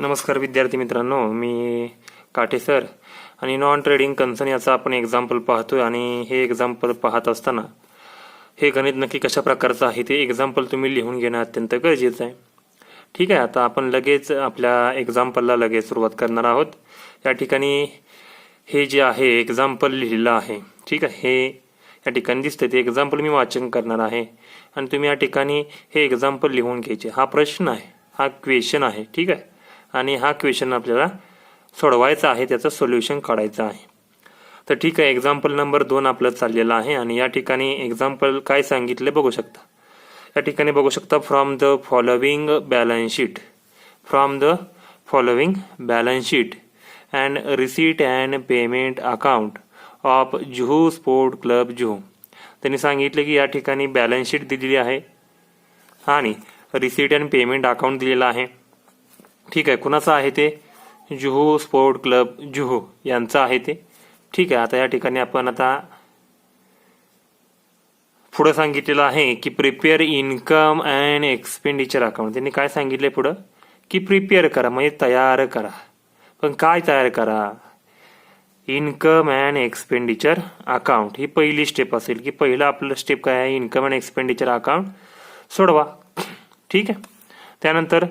नमस्कार विद्यार्थी मित्रांनो, मी काटे सर आणि नॉन ट्रेडिंग कन्सर्न याचा आपण एक्झाम्पल पाहतोय आणि हे एक्झाम्पल पाहत असताना हे गणित नक्की कशा प्रकारचं आहे ते एक्झाम्पल तुम्ही लिहून घेणं अत्यंत गरजेचं आहे. ठीक आहे, आता आपण लगेच आपल्या एक्झाम्पलला लगेच सुरुवात करणार आहोत. या ठिकाणी हे जे आहे एक्झाम्पल लिहिलेलं आहे. ठीक आहे, हे या ठिकाणी दिसतंय ते एक्झाम्पल मी वाचन करणार आहे आणि तुम्ही या ठिकाणी हे एक्झाम्पल लिहून घ्यायचे. हा प्रश्न आहे, हा क्वेश्चन आहे. ठीक आहे, आणि हा क्वेश्चन आपल्याला सोडवायचा आहे, त्याचं सोल्युशन काढायचं आहे. तर ठीक आहे, एक्झाम्पल नंबर 2 आपलं चाललेलं आहे आणि या ठिकाणी एक्झाम्पल काय सांगितले बघू शकता. या ठिकाणी बघू शकता, from the following balance sheet and receipt and payment account of Juhu sport club Juhu. त्यांनी सांगितले की या ठिकाणी बॅलन्स शीट दिलेली आहे आणि रिसीट अँड पेमेंट अकाउंट दिलेला आहे. ठीक आहे, कुणाचं आहे ते? जुहू स्पोर्ट क्लब जुहू यांचं आहे ते. ठीक आहे, आता या ठिकाणी आपण आता पुढं सांगितलेलं आहे की prepare income and expenditure account. त्यांनी काय सांगितले पुढं की प्रिपेअर करा म्हणजे तयार करा. पण काय तयार करा? इन्कम अँड एक्सपेंडिचर अकाउंट ही पहिली स्टेप असेल की पहिलं आपलं स्टेप काय आहे? इन्कम अँड एक्सपेंडिचर अकाउंट सोडवा. ठीक आहे, त्यानंतर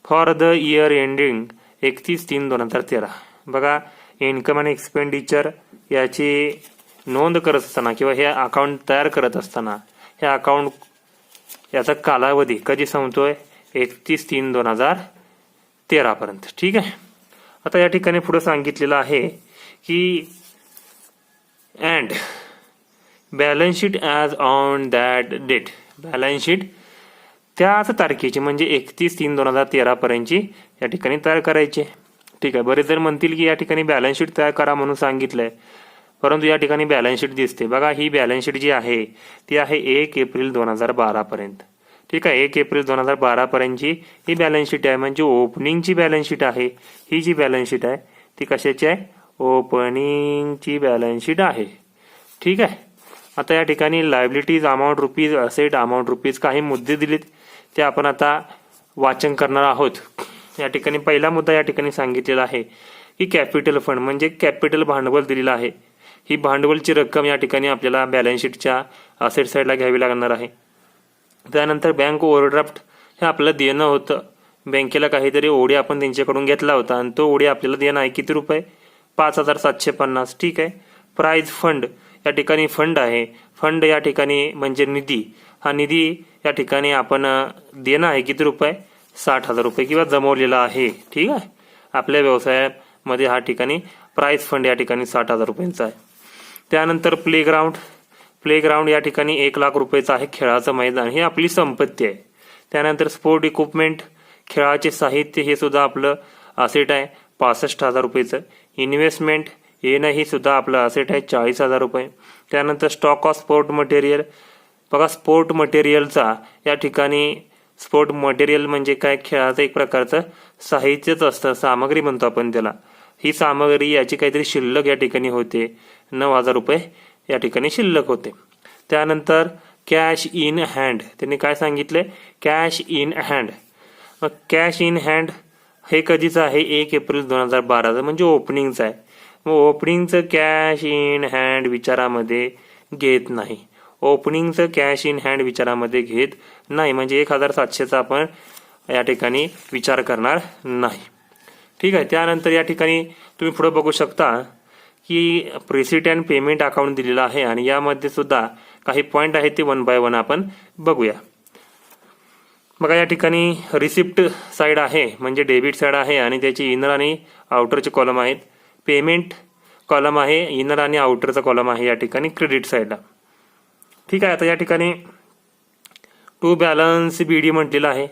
फॉर द इयर एंडिंग 31/3/2013. बघा, इन्कम अँड एक्सपेंडिचर याची नोंद करत असताना किंवा हे अकाउंट तयार करत असताना हे अकाउंट याचा कालावधी कधी संपतोय? 31/3/2013 पर्यंत. ठीक आहे, आता या ठिकाणी पुढे सांगितलेलं आहे की and balance sheet as on that date. Balance sheet त्याच तारखेची म्हणजे 31/3/2013 पर्यंतची या ठिकाणी तयार करायची. ठीक आहे, बरेच जण म्हणतील की या ठिकाणी बॅलन्स शीट तयार करा म्हणून सांगितलंय, परंतु या ठिकाणी बॅलन्स शीट दिसते. बघा, ही बॅलन्स शीट जी आहे ती आहे 1 एप्रिल 2012 पर्यंत. ठीक आहे, 1 एप्रिल 2012 पर्यंतची ही बॅलन्स शीट आहे म्हणजे ओपनिंगची बॅलन्स शीट आहे. ही जी बॅलन्स शीट आहे ती कशाची आहे? ओपनिंगची बॅलन्स शीट आहे. ठीक आहे, आता या ठिकाणी liabilities amount rupees, asset amount rupees काही मुद्दे दिलेत ते आपण आता वाचन करणार आहोत. या ठिकाणी पहिला मुद्दा या ठिकाणी सांगितलेला आहे की कॅपिटल फंड म्हणजे कॅपिटल भांडवल दिलेलं आहे. ही भांडवलची रक्कम या ठिकाणी आपल्याला बॅलन्स शीटच्या असेट साईडला घ्यावी लागणार आहे. त्यानंतर बँक ओव्हरड्राफ्ट हे आपलं देणं होतं. बँकेला काहीतरी ओढी आपण त्यांच्याकडून घेतला होता आणि तो ओढी आपल्याला देणं आहे. किती रुपये? 5,750. ठीक आहे, प्राइज फंड या ठिकाणी फंड आहे. फंड या ठिकाणी म्हणजे निधी. हा निधी या ठिकाणी आपण देणं आहे. किती रुपये? 60,000 रुपये किंवा जमवलेला आहे. ठीक आहे, आपल्या व्यवसायामध्ये हा ठिकाणी प्राइज फंड या ठिकाणी 60,000 रुपयांचा आहे. त्यानंतर प्लेग्राऊंड या ठिकाणी 1,00,000 रुपयाचं आहे. खेळाचं मैदान ही आपली संपत्ती आहे. त्यानंतर स्पोर्ट इक्विपमेंट खेळाचे साहित्य हे सुद्धा आपलं असेट आहे, 65,000 रुपयेचं. इन्व्हेस्टमेंट येणं ही सुद्धा आपलं असेट आहे, 40,000 रुपये. त्यानंतर स्टॉक ऑफ स्पोर्ट मटेरियल. बघा, स्पोर्ट मटेरियलचा या ठिकाणी स्पोर्ट मटेरियल म्हणजे काय? खेळाचं एक प्रकारचं साहित्यच असतं, सामग्री म्हणतो आपण त्याला. ही सामग्री याची काहीतरी शिल्लक या ठिकाणी होते, 9,000 रुपये या ठिकाणी शिल्लक होते. त्यानंतर कॅश इन हँड. त्यांनी काय सांगितले? Cash in hand. मग कॅश इन हँड हे कधीचं आहे? 1 एप्रिल 2012 म्हणजे ओपनिंगचं आहे. मग ओपनिंगचं कॅश इन हँड विचारामध्ये घेत नाही. ओपनिंगचं कॅश इन हँड विचारामध्ये घेत नाही म्हणजे 1,700चा आपण या ठिकाणी विचार करणार नाही. ठीक आहे, त्यानंतर या ठिकाणी तुम्ही पुढे बघू शकता की रिसीट अँड पेमेंट अकाउंट दिलेलं आहे आणि यामध्ये सुद्धा काही पॉईंट आहेत ते 1 बाय 1 आपण बघूया. बघा, या ठिकाणी रिसिप्ट साईड आहे म्हणजे डेबिट साईड आहे आणि त्याची इनर आणि आउटरचे कॉलम आहेत. पेमेंट कॉलम आहे, इनर आणि आउटरचा कॉलम आहे या ठिकाणी क्रेडिट साईडला. ठीक आहे, आता या ठिकाणी टू बॅलन्स BD म्हटलेला आहे.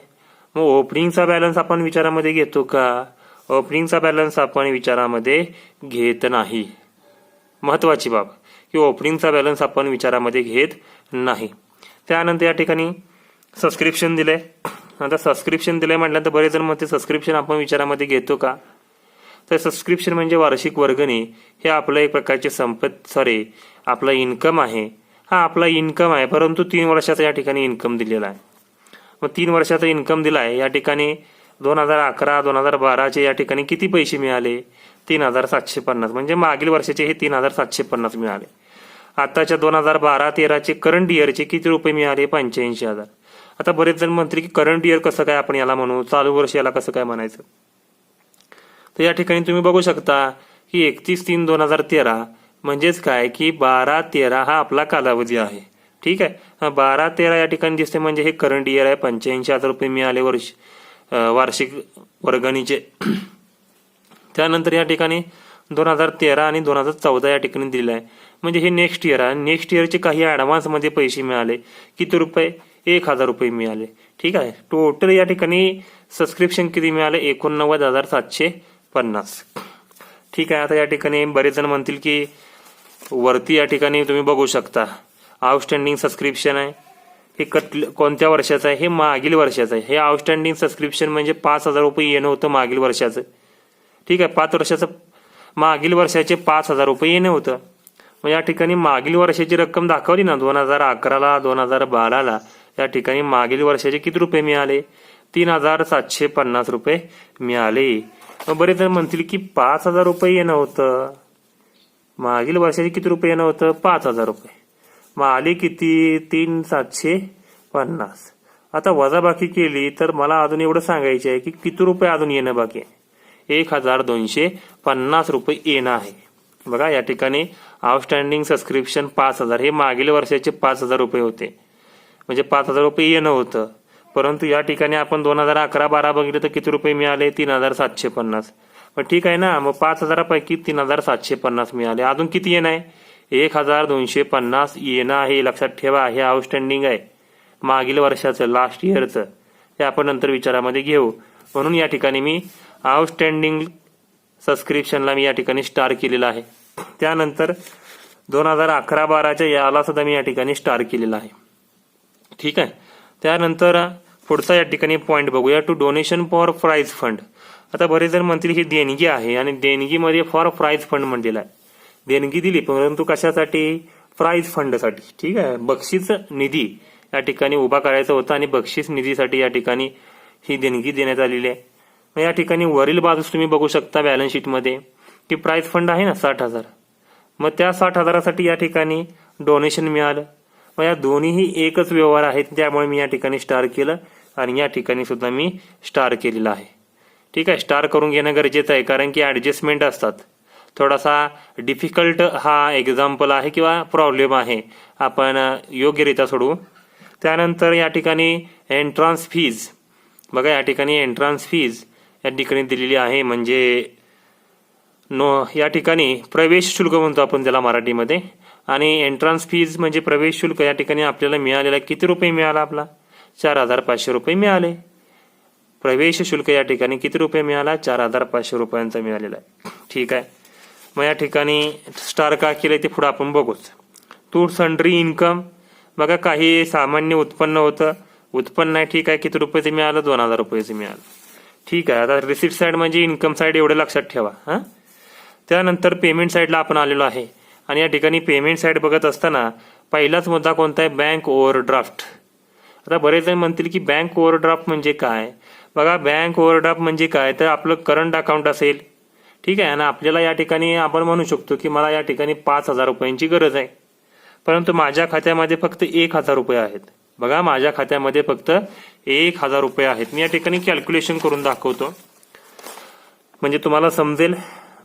मग ओपनिंगचा बॅलन्स आपण विचारामध्ये घेतो का? ओपनिंगचा बॅलन्स आपण विचारामध्ये घेत नाही. महत्वाची बाब की ओपनिंगचा बॅलन्स आपण विचारामध्ये घेत नाही. त्यानंतर या ठिकाणी सबस्क्रिप्शन दिलंय. आता सबस्क्रिप्शन दिलंय म्हटल्यानंतर बरेच जण म्हणते सबस्क्रिप्शन आपण विचारामध्ये घेतो का? तर सबस्क्रिप्शन म्हणजे वार्षिक वर्गणी. हे आपलं एक प्रकारचे आपलं इन्कम आहे. हा आपला इन्कम आहे, परंतु 3 वर्षाचा या ठिकाणी इन्कम दिलेला आहे. मग 3 वर्षाचा इन्कम दिला आहे या ठिकाणी 2011 2012चे या ठिकाणी किती पैसे मिळाले? 3,750. म्हणजे मागील वर्षाचे हे 3,750 मिळाले. आताच्या 2012-13चे करंट इयरचे किती रुपये मिळाले? 85,000. आता बरेच जण म्हणतील की करंट इयर कसं काय आपण याला म्हणू, चालू वर्ष याला कसं काय म्हणायचं? तर या ठिकाणी तुम्ही बघू शकता की 31/3/2013 म्हणजेच काय की 12-13 हा आपला कालावधी आहे. ठीक आहे, 12-13 या ठिकाणी दिसते म्हणजे हे करंट इयर आहे. 85,000 रुपये मिळाले वार्षिक वर्गणीचे. त्यानंतर या ठिकाणी 2013 आणि 2014 या ठिकाणी दिलेलं आहे म्हणजे हे नेक्स्ट इयर आहे. नेक्स्ट इयरचे काही ॲडव्हान्समध्ये पैसे मिळाले. किती रुपये? 1,000 रुपये मिळाले. ठीक आहे, टोटल या ठिकाणी सबस्क्रिप्शन किती मिळाले? 89,750. ठीक आहे, आता या ठिकाणी बरेच जण म्हणतील की वरती या ठिकाणी तुम्ही बघू शकता आउटस्टँडिंग सबस्क्रिप्शन आहे. हे कोणत्या वर्षाचं आहे? हे मागील वर्षाचं आहे. हे आउटस्टँडिंग सबस्क्रिप्शन म्हणजे 5,000 रुपये येणं होतं मागील वर्षाचं. ठीक आहे, 5 वर्षाचं मागील वर्षाचे 5,000 रुपये येणं होतं. मग या ठिकाणी मागील वर्षाची रक्कम दाखवली ना 2011ला 2012ला या ठिकाणी मागील वर्षाचे किती रुपये मिळाले? 3,750 रुपये मिळाले. मग बरेच जण म्हणतील की 5,000 रुपये येणं होतं, मागील वर्षाचे किती रुपये येणं होतं? 5,000 रुपये. मग आले किती? 3,750. आता वजाबाकी केली तर मला अजून एवढं सांगायचे आहे की किती रुपये अजून येणं बाकी आहे? 1,250 रुपये येणं आहे. बघा या ठिकाणी आउटस्टँडिंग सबस्क्रिप्शन 5,000 हे मागील वर्षाचे 5,000 रुपये होते म्हणजे 5,000 रुपये येणं होतं. परंतु या ठिकाणी आपण 2011-12 बघितलं तर किती रुपये मिळाले? 3,750. मग ठीक आहे ना, मग 5,000पैकी 3,750 मिळाले. अजून किती येणं आहे? 1,250 येणं आहे. लक्षात ठेवा, हे आउटस्टँडिंग आहे मागील वर्षाचं, लास्ट इयरचं. हे आपण नंतर विचारामध्ये घेऊ. म्हणून या ठिकाणी मी आउटस्टँडिंग सबस्क्रिप्शनला मी या ठिकाणी स्टार केलेला आहे. त्यानंतर 2011-12च्या याला सुद्धा मी या ठिकाणी स्टार केलेला आहे. ठीक आहे, त्यानंतर पुढचा या ठिकाणी पॉईंट बघूया, to donation for prize fund. आता बरेच जण म्हणतील ही देणगी आहे आणि देणगीमध्ये फॉर प्राईज फंड म्हणलेला आहे. देणगी दिली परंतु कशासाठी? प्राईज फंडसाठी. ठीक आहे, बक्षीस निधी या ठिकाणी उभा करायचा होता आणि बक्षीस निधीसाठी या ठिकाणी ही देणगी देण्यात आलेली आहे. मग या ठिकाणी वरील बाजूस तुम्ही बघू शकता बॅलन्स शीटमध्ये की प्राईज फंड आहे ना 60,000. मग त्या 60,000साठी या ठिकाणी डोनेशन मिळालं. मग या दोन्हीही एकच व्यवहार आहेत त्यामुळे मी या ठिकाणी स्टार केलं आणि या ठिकाणी सुद्धा मी स्टार केलेलं आहे. ठीक आहे, स्टार करून घेणं गरजेचं आहे कारण की ॲडजस्टमेंट असतात. थोडासा डिफिकल्ट हा एक्झाम्पल आहे किंवा प्रॉब्लेम आहे, आपण योग्यरित्या सोडवू. त्यानंतर या ठिकाणी एंट्रान्स फीज. बघा या ठिकाणी एंट्रान्स फीज या ठिकाणी दिलेली आहे म्हणजे या ठिकाणी प्रवेश शुल्क म्हणतो आपण त्याला मराठीमध्ये. आणि एंट्रान्स फीज म्हणजे प्रवेश शुल्क या ठिकाणी आपल्याला मिळालेला किती रुपये मिळाला? आपला 4,500 रुपये मिळाले. प्रवेश शुल्क या ठिकाणी किती रुपये मिळाला? 4,500 रुपयांचा मिळालेला आहे. ठीक आहे, मग या ठिकाणी स्टार का केले ते पुढे आपण बघूच. To sundry income. बघा काही सामान्य उत्पन्न होतं, उत्पन्न आहे. ठीक आहे, किती रुपयाचं मिळालं? 2,000 रुपयाचं मिळालं. ठीक आहे, आता रिसिप्ट साईड म्हणजे इन्कम साईड एवढं लक्षात ठेवा. हां, त्यानंतर पेमेंट साईडला आपण आलेलो आहे आणि या ठिकाणी पेमेंट साईड बघत असताना पहिलाच मुद्दा कोणता आहे? Bank overdraft. आता बरेच जण म्हणतील की बँक ओव्हरड्राफ्ट म्हणजे काय? बघा बँक ओव्हरड्राफ्ट म्हणजे काय तर आपलं करंट अकाउंट असेल. ठीक आहे, आणि आपल्याला या ठिकाणी आपण म्हणू शकतो की मला या ठिकाणी 5,000 रुपयांची गरज आहे परंतु माझ्या खात्यामध्ये फक्त 1,000 रुपये आहेत. बघा माझ्या खात्यामध्ये फक्त 1,000 रुपये आहेत. मी या ठिकाणी कॅल्क्युलेशन करून दाखवतो म्हणजे तुम्हाला समजेल.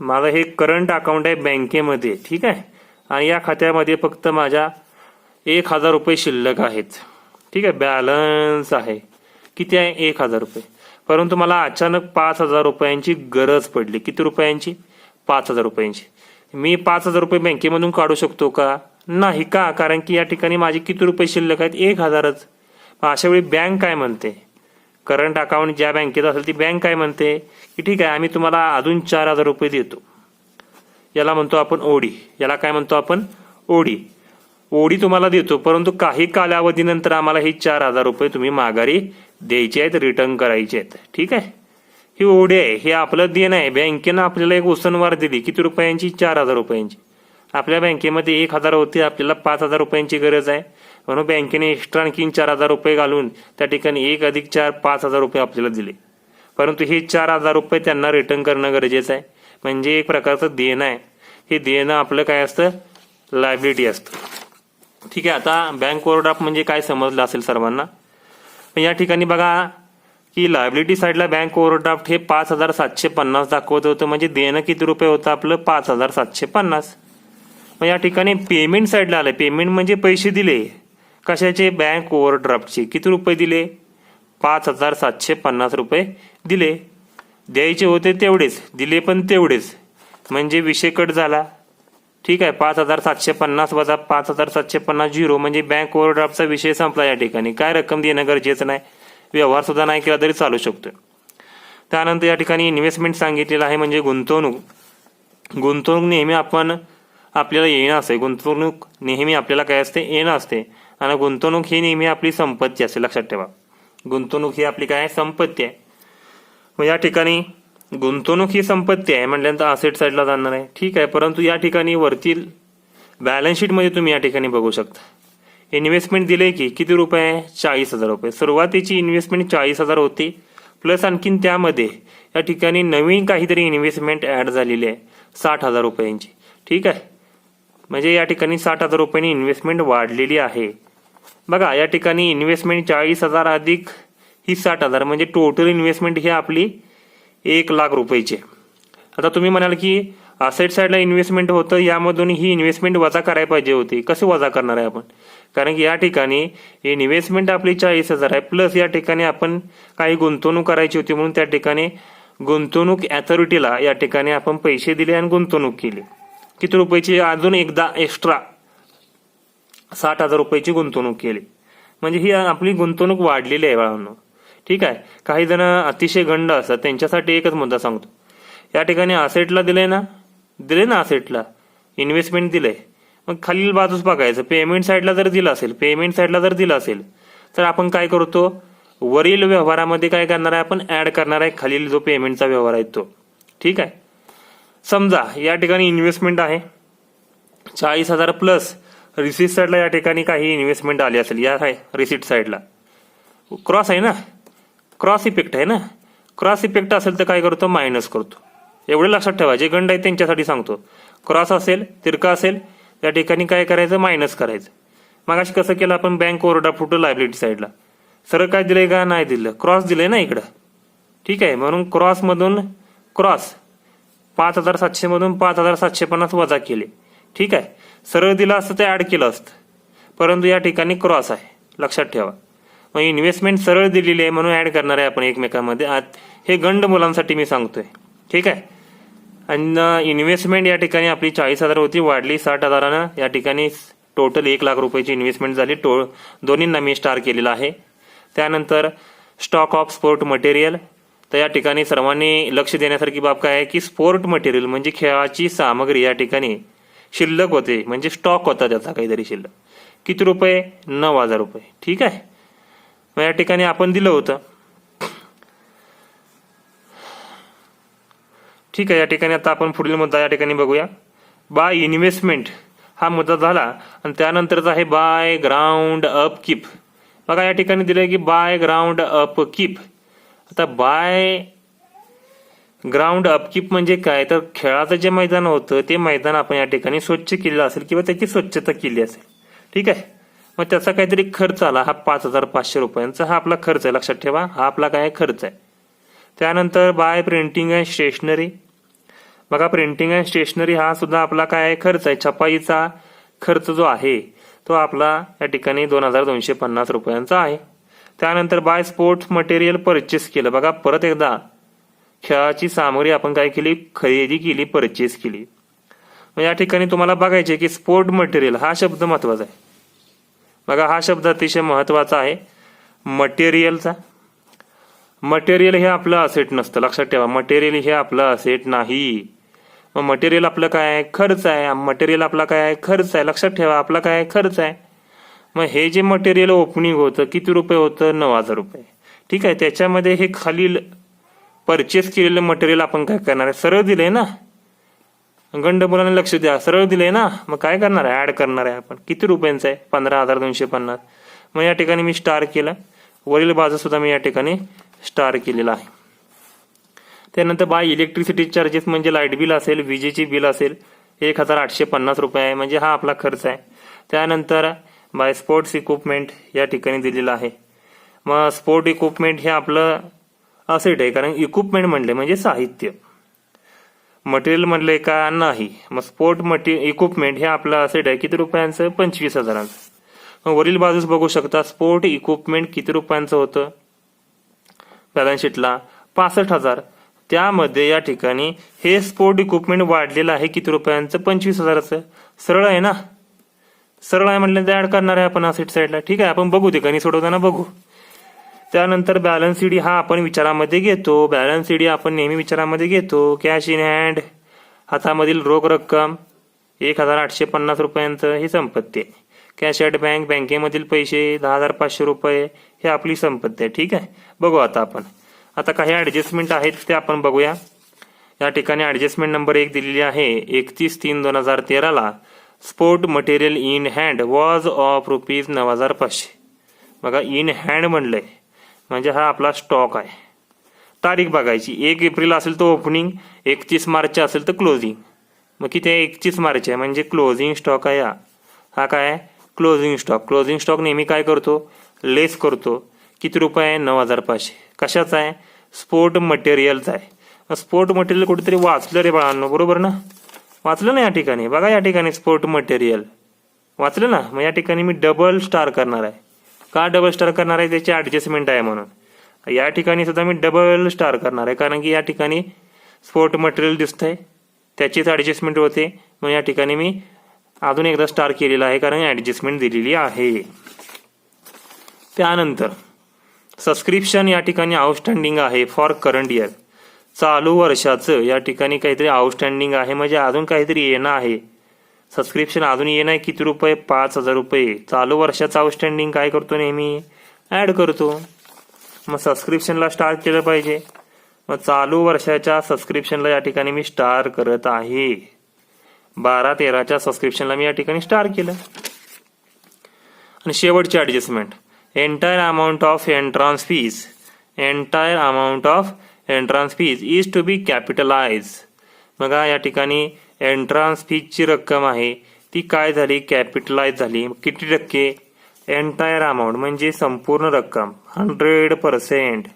माझं हे करंट अकाउंट आहे बँकेमध्ये. ठीक आहे, आणि या खात्यामध्ये फक्त माझ्या 1,000 रुपये शिल्लक आहेत. ठीक आहे, बॅलन्स आहे किती आहे? 1,000 रुपये. परंतु मला अचानक 5,000 रुपयांची गरज पडली. किती रुपयांची? 5,000 रुपयांची. मी 5,000 रुपये बँकेमधून काढू शकतो का? नाही. का? कारण की या ठिकाणी माझे किती रुपये शिल्लक आहेत? 1,000च. अशा वेळी बँक काय म्हणते? करंट अकाउंट ज्या बँकेत असेल ती बँक काय म्हणते की ठीक आहे आम्ही तुम्हाला अजून 4,000 रुपये देतो. याला म्हणतो आपण ओडी. याला काय म्हणतो आपण? ओडी. ओडी तुम्हाला देतो परंतु काही कालावधीनंतर आम्हाला ही 4,000 रुपये तुम्ही माघारी द्यायचे आहेत, रिटर्न करायचे आहेत. ठीक आहे, ही ओडी आहे, हे आपलं देणं आहे. बँकेनं आपल्याला एक उसनवार दिली किती रुपयांची? 4,000 रुपयांची. आपल्या बँकेमध्ये 1,000 होते, आपल्याला 5,000 रुपयांची गरज आहे म्हणून बँकेने एक्स्ट्रा आणखीन 4,000 रुपये घालून त्या ठिकाणी 1 + 4 5,000 रुपये आपल्याला दिले. परंतु हे 4,000 रुपये त्यांना रिटर्न करणं गरजेचं आहे. म्हणजे एक प्रकारचं देणं आहे. हे देणं आपलं काय असतं, लायबिलिटी असतं. ठीक आहे. आता बँक ओव्हरड्राफ्ट म्हणजे काय समजलं असेल सर्वांना. या ठिकाणी बघा की लायबिलिटी साईडला बँक ओव्हरड्राफ्ट हे 5,750 दाखवत होतं. म्हणजे देणं किती रुपये होतं आपलं, 5,750. मग या ठिकाणी पेमेंट साईडला आलं. पेमेंट म्हणजे पैसे दिले कशाचे, बँक ओव्हरड्राफ्टचे. किती रुपये दिले, 5,750 रुपये दिले. द्यायचे होते तेवढेच, दिले पण तेवढेच. म्हणजे विषय कट झाला. ठीक आहे. 5,750 वजा 5,750 झिरो म्हणजे बँक ओव्हरड्राफ्टचा विषय संपला. या ठिकाणी काय रक्कम देणं गरजेचं नाही, व्यवहार सुद्धा नाही केला तरी चालू शकतो. त्यानंतर या ठिकाणी इन्व्हेस्टमेंट सांगितलेलं आहे. म्हणजे गुंतवणूक नेहमी आपल्याला येणं असते. गुंतवणूक नेहमी आपल्याला काय असते, येणं असते. आणि गुंतवणूक ही नेहमी आपली संपत्ती असते. लक्षात ठेवा, गुंतवणूक ही आपली काय संपत्ती आहे. मग या ठिकाणी गुंतवणूक ही संपत्ती आहे म्हटल्यानंतर असेट साईडला जाणार आहे. ठीक आहे. परंतु या ठिकाणी वरतील बॅलन्स शीटमध्ये तुम्ही या ठिकाणी बघू शकता इन्व्हेस्टमेंट दिले की किती रुपये, 40,000 रुपये. सुरुवातीची इन्व्हेस्टमेंट 40,000 होती. प्लस आणखीन त्यामध्ये या ठिकाणी नवीन काहीतरी इन्व्हेस्टमेंट ऍड झालेली आहे 60,000 रुपयांची. ठीक आहे. म्हणजे या ठिकाणी 60,000 रुपयांनी इन्व्हेस्टमेंट वाढलेली आहे. बघा या ठिकाणी इन्व्हेस्टमेंट 40,000 अधिक ही 60,000 म्हणजे टोटल इन्व्हेस्टमेंट ही आपली 1,00,000 रुपयाची. आता तुम्ही म्हणाल की असेट साईडला इन्व्हेस्टमेंट होतं, यामधून ही इन्व्हेस्टमेंट वजा करायला पाहिजे होती. कसं वजा करणार आहे आपण, कारण की या ठिकाणी इन्व्हेस्टमेंट आपली 40,000 आहे. प्लस या ठिकाणी आपण काही गुंतवणूक करायची होती म्हणून त्या ठिकाणी गुंतवणूक अथॉरिटीला या ठिकाणी आपण पैसे दिले आणि गुंतवणूक केली. किती रुपयाची, अजून एकदा एक्स्ट्रा 60,000 रुपयाची गुंतवणूक केली. म्हणजे ही आपली गुंतवणूक वाढलेली आहे बाळांनो. ठीक आहे. काही जण अतिशय गंड असतात, त्यांच्यासाठी एकच मुद्दा सांगतो. या ठिकाणी असेटला दिले ना असेटला इन्व्हेस्टमेंट दिले, मग खालील बाजूस बघायचं. पेमेंट साईडला जर दिलं असेल तर आपण काय करतो, वरील व्यवहारामध्ये काय करणार आहे, आपण ऍड करणार आहे खालील जो पेमेंटचा व्यवहार आहे तो. ठीक आहे. समजा या ठिकाणी इन्व्हेस्टमेंट आहे 40,000 प्लस रिसीट साईडला या ठिकाणी काही इन्व्हेस्टमेंट आली असेल. या आहे रिसीट साईडला क्रॉस आहे ना, क्रॉस इफेक्ट आहे ना. क्रॉस इफेक्ट असेल तर काय करतो, मायनस करतो. एवढं लक्षात ठेवा, जे गंड आहे त्यांच्यासाठी सांगतो. क्रॉस असेल, तिरका असेल, या ठिकाणी काय करायचं, मायनस करायचं. मग अशी कसं केलं आपण, बँक ओव्हरड्राफ्ट लायबिलिटी साईडला सरळ काय दिलंय का, नाही दिलं, क्रॉस दिलंय ना इकडं. ठीक आहे. म्हणून क्रॉस 5,700 मधून 5,750 वजा केले. ठीक आहे. सरळ दिलं असतं ते ऍड केलं असतं, परंतु या ठिकाणी क्रॉस आहे, लक्षात ठेवा. मग इन्व्हेस्टमेंट सरळ दिलेली आहे म्हणून ऍड करणार आहे आपण एकमेकांमध्ये. हे गंड मुलांसाठी मी सांगतोय. ठीक आहे. आणि इन्व्हेस्टमेंट या ठिकाणी आपली 40,000 होती, वाढली 60,000. या ठिकाणी टोटल 1,00,000 रुपयाची इन्व्हेस्टमेंट झाली. दोन्हींना मी स्टार केलेला आहे. त्यानंतर स्टॉक ऑफ स्पोर्ट मटेरियल. तर या ठिकाणी सर्वांनी लक्ष देण्यासारखी बाब काय आहे की स्पोर्ट मटेरियल म्हणजे खेळाची सामग्री या ठिकाणी शिल्लक होते, म्हणजे स्टॉक होता त्याचा काहीतरी शिल्लक. किती रुपये, 9,000 रुपये. ठीक आहे. मग या ठिकाणी आपण दिलं होतं. ठीक आहे. या ठिकाणी आता आपण पुढील मुद्दा या ठिकाणी बघूया. बाय इन्व्हेस्टमेंट हा मुद्दा झाला. आणि त्यानंतरचा आहे बाय ग्राउंड अप कीप. बघा या ठिकाणी दिलंय की बाय ग्राउंड अप कीप. आता बाय ग्राउंड अपकीप म्हणजे काय, तर खेळाचं जे मैदान होतं ते मैदान आपण या ठिकाणी स्वच्छ केलेलं असेल किंवा त्याची स्वच्छता केली असेल. ठीक आहे. मग त्याचा काहीतरी खर्च आला, हा 5,500 रुपयांचा हा आपला खर्च आहे. लक्षात ठेवा, हा आपला काय खर्च आहे. त्यानंतर बाय प्रिंटिंग अँड स्टेशनरी. बघा प्रिंटिंग अँड स्टेशनरी हा सुद्धा आपला काय खर्च आहे. छपाईचा खर्च जो आहे तो आपला या ठिकाणी 2,250 रुपयांचा आहे. त्यानंतर बाय स्पोर्ट्स मटेरियल परचेस केलं. बघा परत एकदा खेळाची सामग्री आपण काय केली, खरेदी केली, परचेस केली. मग या ठिकाणी तुम्हाला बघायचे की स्पोर्ट मटेरियल हा शब्द महत्वाचा आहे. बघा हा शब्द अतिशय महत्वाचा आहे मटेरियलचा. मटेरियल हे आपलं असेट नसतं, लक्षात ठेवा. मटेरियल हे आपलं असेट नाही. मग मटेरियल आपलं काय आहे, खर्च आहे. मटेरियल आपला काय आहे, खर्च आहे. लक्षात ठेवा, आपला काय आहे, खर्च आहे. मग हे जे मटेरियल ओपनिंग होतं किती रुपये होतं, 9,000 रुपये. ठीक आहे. त्याच्यामध्ये हे खालील परचेस केलेलं मटेरियल आपण काय करणार आहे, सरळ दिले ना, गंड मुलांना लक्ष द्या, सरळ दिले ना. मग काय करणार आहे, ऍड करणार आहे आपण. किती रुपयांचं आहे, 15,250. मग या ठिकाणी मी स्टार केलं, वरील बाजू सुद्धा मी या ठिकाणी स्टार केलेला आहे. त्यानंतर बाय इलेक्ट्रिसिटी चार्जेस म्हणजे लाईट बिल असेल, विजेची बिल असेल 1850 रुपये आहे, म्हणजे हा आपला खर्च आहे. त्यानंतर बाय स्पोर्ट्स इक्विपमेंट या ठिकाणी दिलेलं आहे. मग स्पोर्ट इक्विपमेंट हे आपलं असेट आहे, कारण इक्विपमेंट म्हणले म्हणजे साहित्य, मटेरियल म्हणले का नाही. मग स्पोर्ट इक्विपमेंट हे आपलं असेट आहे किती रुपयांचं? 25,000. मग वरील बाजूस बघू शकता स्पोर्ट इक्विपमेंट किती रुपयांचं होतं बॅलन्स शीटला? 65,000. त्यामध्ये या ठिकाणी हे स्पोर्ट इक्विपमेंट वाढलेलं आहे किती रुपयांचं? 25,000चं. सरळ आहे ना, सरळ आहे म्हटलं तर ऍड करणार आहे आपण असेट साईडला. ठीक आहे, आपण बघू ते गणित सोडवताना बघू. त्यानंतर बॅलन्स शीट हा आपण विचारामध्ये घेतो. बॅलन्स शीट आपण नेहमी विचारामध्ये घेतो. कॅश इन हँड, हातामधील रोख रक्कम 1850 रुपयांचं हे संपत्ती आहे. कॅश ॲट बँक, बँकेमधील पैसे 10,500 रुपये हे आपली संपत्ती आहे. ठीक आहे, बघू आता आपण. आता काही ॲडजस्टमेंट आहेत ते आपण बघूया. या ठिकाणी ॲडजस्टमेंट नंबर 1 दिलेली आहे. 31/3/2013 sport material in hand was of ₹9,500. बघा, इन हँड म्हणलंय म्हणजे हा आपला स्टॉक आहे. तारीख बघायची, 1 एप्रिल असेल तर ओपनिंग, 31 मार्च असेल तर क्लोजिंग. मग किती आहे? 31 मार्च आहे म्हणजे क्लोजिंग स्टॉक आहे. हा काय आहे? Closing stock. क्लोजिंग स्टॉक नेहमी काय करतो? लेस करतो. किती रुपये आहे? 9,500. कशाचा आहे? स्पोर्ट मटेरियलचा आहे. स्पोर्ट मटेरियल कुठेतरी वाचलं रे बाळांनो, बरोबर ना? वाचलं ना या ठिकाणी? बघा या ठिकाणी स्पोर्ट मटेरियल वाचलं ना. मग या ठिकाणी मी डबल स्टार करणार आहे. का डबल स्टार करणार आहे? त्याची ॲडजस्टमेंट आहे म्हणून. या ठिकाणी सुद्धा मी डबल स्टार करणार आहे, कारण की या ठिकाणी स्पोर्ट मटेरियल दिसतंय, त्याचीच ॲडजस्टमेंट होते. मग या ठिकाणी मी अजून एकदा स्टार केलेला आहे, कारण ॲडजस्टमेंट दिलेली आहे. त्यानंतर सबस्क्रिप्शन या ठिकाणी आउटस्टँडिंग आहे फॉर करंट इयर. चालू वर्षाचं या ठिकाणी काहीतरी आउटस्टँडिंग आहे, म्हणजे अजून काहीतरी येणं आहे. सबस्क्रिप्शन अजून येणं आहे किती रुपये? 5,000 रुपये. चालू वर्षाचं आउटस्टँडिंग काय करतो? नेहमी ॲड करतो. मग सबस्क्रिप्शनला स्टार केलं पाहिजे. मग चालू वर्षाच्या सबस्क्रिप्शनला या ठिकाणी मी स्टार करत आहे. 12-13च्या सबस्क्रिप्शनला मी या ठिकाणी स्टार केलं. आणि शेवटची adjustment, entire amount of entrance fees. Entire amount of entrance fees is to be capitalize. बघा या ठिकाणी एंट्रान्स फीजची रक्कम आहे ती काय झाली? कॅपिटलाइज झाली. किती टक्के? एंटायर अमाऊंट म्हणजे संपूर्ण रक्कम 100%.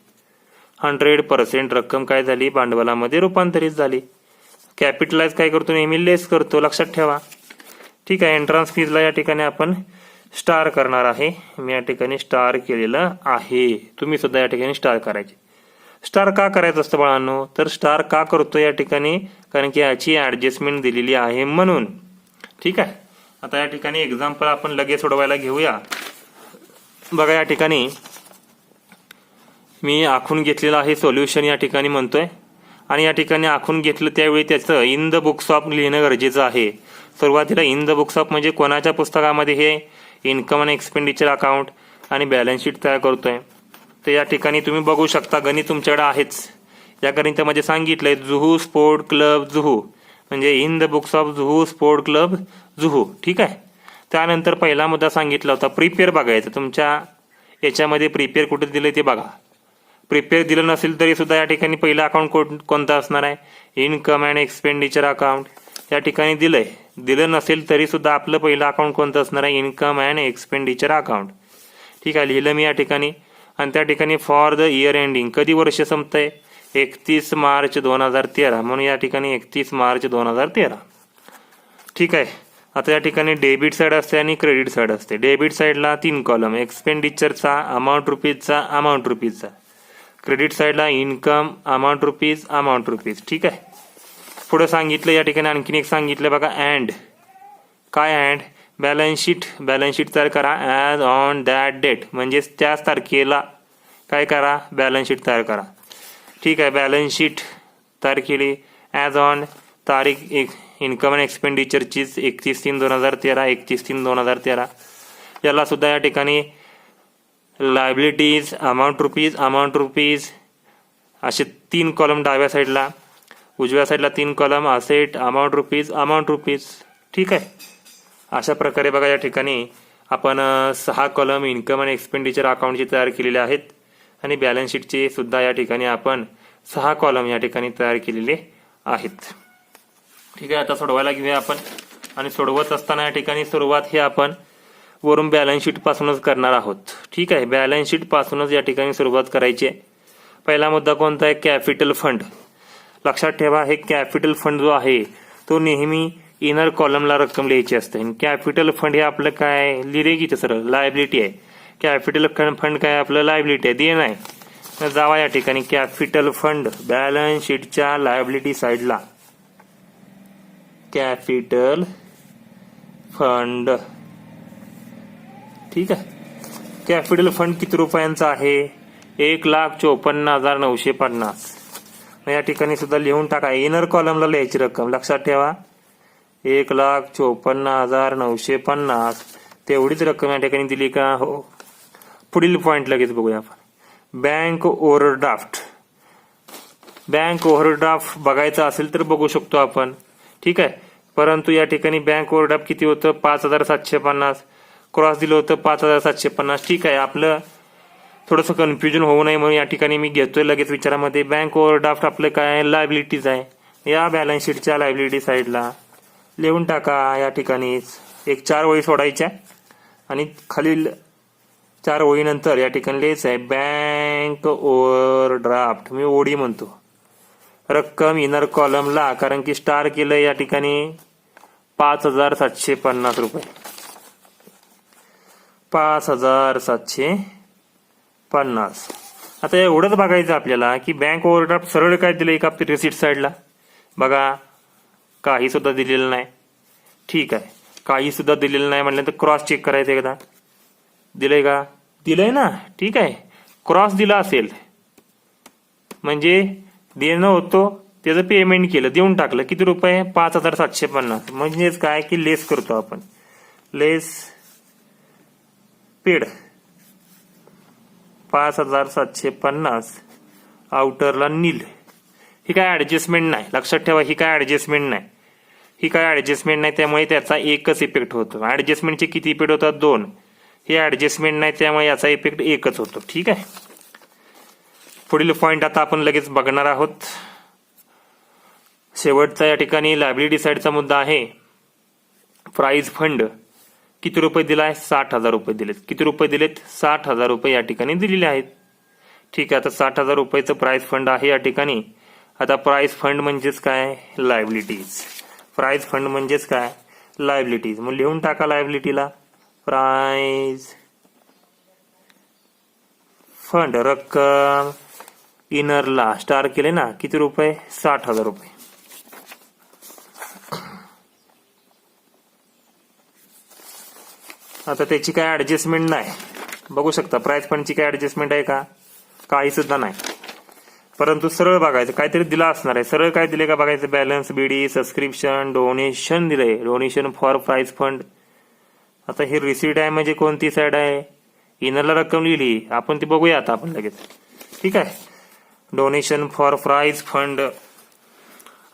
100% रक्कम काय झाली? भांडवलामध्ये रूपांतरित झाली. कॅपिटलाइज काय करतो? नेहमी लेस करतो, लक्षात ठेवा. ठीक आहे, एंट्रान्स फीजला या ठिकाणी आपण स्टार करणार आहे. मी या ठिकाणी स्टार केलेलं आहे. तुम्ही सुद्धा या ठिकाणी स्टार करायचे. स्टार का करायचं असतं बाळांनो? तर स्टार का करतो या ठिकाणी? कारण की याची ॲडजस्टमेंट दिलेली आहे म्हणून. ठीक आहे, आता या ठिकाणी एक्झाम्पल आपण लगेच सोडवायला घेऊया. बघा या ठिकाणी मी आखून घेतलेलं आहे सोल्युशन या ठिकाणी म्हणतोय, आणि या ठिकाणी आखून घेतलं त्यावेळी त्याचं इन द बुक्स ऑफ लिहिणं गरजेचं आहे. सुरुवातीला इन द बुक्स ऑफ म्हणजे कोणाच्या पुस्तकामध्ये हे इन्कम आणि एक्सपेंडिचर अकाउंट आणि बॅलन्स शीट तयार करतोय. तर या ठिकाणी तुम्ही बघू शकता गणित तुमच्याकडे आहेच. या गणितामध्ये सांगितलंय जुहू स्पोर्ट क्लब जुहू, म्हणजे in the books of Juhu sport club Juhu. ठीक आहे, त्यानंतर पहिला मुद्दा सांगितला होता प्रिपेअर बघायचं. तुमच्या याच्यामध्ये प्रिपेअर कुठे दिलं ते बघा. प्रिपेअर दिलं नसेल तरी सुद्धा या ठिकाणी पहिलं अकाउंट कोणतं असणार आहे? Income and expenditure account. या ठिकाणी दिलंय. दिलं नसेल तरी सुद्धा आपलं पहिलं अकाउंट कोणतं असणार आहे? Income and expenditure account. ठीक आहे, लिहिलं मी या ठिकाणी. आणि त्या ठिकाणी फॉर द इयर एंडिंग, कधी वर्ष संपतंय? 31 मार्च 2013, म्हणून या ठिकाणी 31 मार्च 2013. ठीक आहे, आता या ठिकाणी डेबिट साईड असते आणि क्रेडिट साईड असते. डेबिट साईडला 3 कॉलम, एक्सपेंडिचरचा, अमाऊंट रुपीजचा, अमाऊंट रुपीजचा. क्रेडिट साईडला income, amount rupees, amount rupees. ठीक आहे, पुढे सांगितलं या ठिकाणी आणखीन एक सांगितलं बघा, अँड. काय and? Balance sheet. Balance sheet तयार करा ॲज ऑन दॅट डेट, म्हणजेच त्याच तारखेला काय करा? बॅलन्स शीट तयार करा. ठीक आहे, बॅलन्स शीट तयार केली ॲज ऑन तारीख इन्कम अँड एक्सपेंडिचरचीच 31/3/2013, 31/3/2013. याला सुद्धा या ठिकाणी लायबिलिटीज, अमाऊंट रुपीज असे 3 कॉलम डाव्या साईडला, उजव्या साईडला 3 कॉलम असेट, अमाऊंट रुपीज. ठीक आहे, अशा प्रकारे बघा या ठिकाणी आपण 6 कॉलम इन्कम आणि एक्सपेंडिचर अकाउंटचे तयार केलेले आहेत, आणि बॅलन्स शीटचे सुद्धा या ठिकाणी आपण 6 कॉलम या ठिकाणी तयार केलेले आहेत. ठीक आहे, आता सोडवायला घेऊया आपण. आणि सोडवत असताना या ठिकाणी सुरुवात हे आपण वरून बॅलन्स शीट पासूनच करणार आहोत. ठीक आहे, बॅलन्स शीट पासूनच या ठिकाणी सुरुवात करायची आहे. पहिला मुद्दा कोणता आहे? Capital fund. लक्षात ठेवा, हे कॅपिटल फंड जो आहे तो नेहमी इनर कॉलमला रक्कम लिहायची असते. कॅपिटल फंड हे आपलं काय लिहिले की सरळ लायबिलिटी आहे. कॅपिटल फंड काय आपलं लायबिलिटी आहे, देणं आहे. तर जावा या ठिकाणी कॅपिटल फंड बॅलन्स शीटच्या लायबिलिटी साईडला. Capital fund. ठीक आहे, कॅपिटल फंड किती रुपयांचा आहे? 1,54,950. या ठिकाणी सुद्धा लिहून टाका. इनर कॉलमला लिहायची रक्कम लक्षात ठेवा. 1,54,950 तेवढीच रक्कम या ठिकाणी दिली का? हो. पुढील पॉइंट लगेच बघूया आपण. Bank overdraft. बँक ओव्हरड्राफ्ट बघायचं असेल तर बघू शकतो आपण. ठीक आहे, परंतु या ठिकाणी बँक ओव्हरड्राफ्ट किती होतं? 5,750. क्रॉस दिलं होतं 5,750. ठीक आहे, आपलं थोडंसं कन्फ्युजन होऊ नये म्हणून या ठिकाणी मी घेतोय लगेच विचारामध्ये. बँक ओव्हरड्राफ्ट आपलं काय लायबिलिटीज आहे. या बॅलन्स शीटच्या लायबिलिटी साईडला लिहून टाका. या ठिकाणीच एक 4 ओळी सोडायच्या आणि खालील 4 ओळीनंतर या ठिकाणी लिहायचं आहे बँक ओव्हरड्राफ्ट. मी ओडी म्हणतो. रक्कम इनर कॉलमला, कारण की स्टार केलं या ठिकाणी 5,750 रुपये. 5,750. आता एवढंच बघायचं आपल्याला की बँक ओव्हरड्राफ्ट सरळ काय दिलंय का रिसिट साईडला. बघा, काही सुद्धा दिलेलं नाही. ठीक आहे, काही सुद्धा दिलेलं नाही म्हटलं तर क्रॉस चेक करायचं एकदा. दिलंय का? दिलंय ना. ठीक आहे, क्रॉस दिला असेल म्हणजे देणं होतो, त्याचं पेमेंट केलं, देऊन टाकलं. किती रुपये? 5,750. म्हणजेच काय की लेस करतो आपण. लेस पेड 5,750 आउटरला नील. ही काय ऍडजस्टमेंट नाही. लक्षात ठेवा, ही काय ऍडजस्टमेंट नाही. ही काय ऍडजस्टमेंट नाही, त्यामुळे त्याचा एकच इफेक्ट होतो. ऍडजस्टमेंटचे किती इफेक्ट होतात? 2. हे ऍडजस्टमेंट नाही, त्यामुळे याचा इफेक्ट एकच होतो. ठीक आहे, पुढील पॉइंट आता आपण लगेच बघणार आहोत. शेवटचा या ठिकाणी लायबिलिटी साईडचा मुद्दा आहे प्राइज फंड. किती रुपये दिलाय? 60,000 रुपये दिलेत. किती रुपये दिलेत? 60,000 रुपये या ठिकाणी दिलेले आहेत. ठीक आहे, आता 60,000 रुपयाचं प्राइज फंड आहे या ठिकाणी. आता प्राइज फंड म्हणजेच काय? लायबिलिटीज. प्राइज फंड म्हणजेच काय? लायबिलिटीज. मग लिहून टाका लायबिलिटीला प्राइज फंड. रक्कम इनरला स्टार केले ना, किती रुपये? 60,000 रुपये. आता त्याची काय ऍडजस्टमेंट नाही. बघू शकता प्राइस फंडची काय ऍडजस्टमेंट आहे का? काही सुद्धा नाही. परंतु सरळ बघायचं, काहीतरी दिला असणार आहे. सरळ काय दिले का बघायचं. बॅलन्स, बीडी, सबस्क्रिप्शन, डोनेशन दिलंय. Donation for price fund. आता हे रिसीट आहे म्हणजे कोणती साईड आहे? इनरला रक्कम लिहिली आपण, ती बघूया आता आपण लगेच. ठीक आहे, डोनेशन फॉर प्राइज फंड.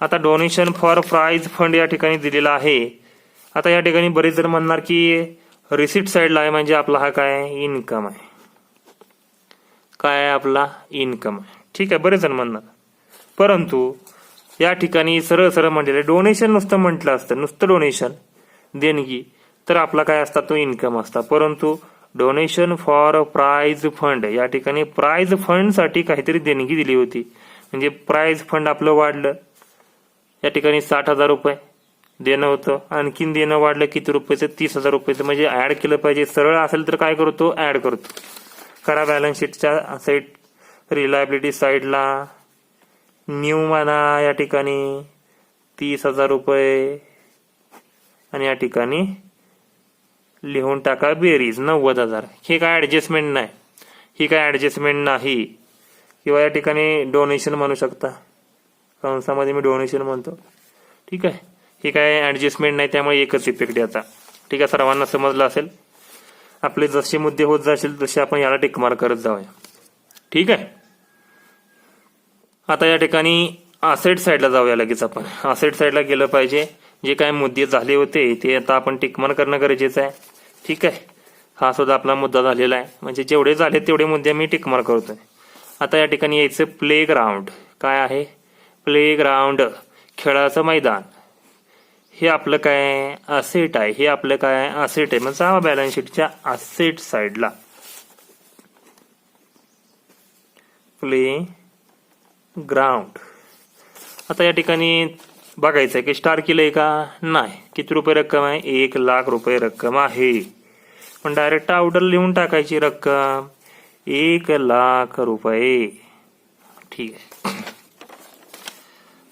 आता डोनेशन फॉर प्राइज फंड या ठिकाणी दिलेला आहे. आता या ठिकाणी बरेच जण म्हणणार की रिसिट साईडला आहे म्हणजे आपला हा काय? इन्कम आहे. काय आहे आपला? इन्कम आहे. ठीक आहे, बरेच जण म्हणणार. परंतु या ठिकाणी सरळ सरळ म्हणलेलं डोनेशन नुसतं म्हटलं असतं, नुसतं डोनेशन देणगी, तर आपला काय असता? तो इन्कम असता. परंतु डोनेशन फॉर प्राइज फंड या ठिकाणी प्राइज फंड साठी काहीतरी देणगी दिली होती. म्हणजे प्राइज फंड आपलं वाढलं. या ठिकाणी 60,000 रुपये देणं होतं. आणखीन देणं वाढलं किती रुपयाचं? 30,000 रुपयाचं. म्हणजे ऍड केलं पाहिजे. सरळ असेल तर काय करतो? ऍड करतो. करा बॅलन्स शीटच्या साईड रिलायबिलिटी साईडला न्यू म्हणा. या ठिकाणी 30,000 रुपये आणि या ठिकाणी लिहून टाका बेरीज 90,000. हे काय ऍडजस्टमेंट नाही. ही काय ऍडजस्टमेंट नाही. किंवा या ठिकाणी डोनेशन म्हणू शकता. कंसामध्ये मी डोनेशन म्हणतो. ठीक आहे, ही काय ऍडजस्टमेंट नाही, त्यामुळे एकच इफेक्ट याचा. ठीक आहे, सर्वांना समजलं असेल. आपले जसे मुद्दे होत जातील तसे आपण याला टिकमार करत जाऊया. ठीक आहे, आता या ठिकाणी असेट साईडला जाऊया लगेच आपण. असेट साईडला गेलं पाहिजे. जे काय मुद्दे झाले होते ते आता आपण टिकमार करणं गरजेचं आहे. ठीक आहे, हा सुद्धा आपला मुद्दा झालेला आहे. म्हणजे जेवढे झाले तेवढे मुद्दे मी टिकमार करतोय. आता या ठिकाणी यायचं प्ले ग्राउंड. काय आहे? प्लेग्राऊंड, खेळाचं मैदान. हे आपलं काय? असेट आहे. हे आपलं काय? असेट आहे. मग जावा बॅलन्स शीटच्या असेट साईडला. Play ground. आता या ठिकाणी बघायचं आहे की स्टार केलंय का? नाही. किती रुपये रक्कम आहे? 1,00,000 रुपये रक्कम आहे. पण डायरेक्ट ऑर्डर लिहून टाकायची रक्कम 1,00,000 रुपये. ठीक आहे.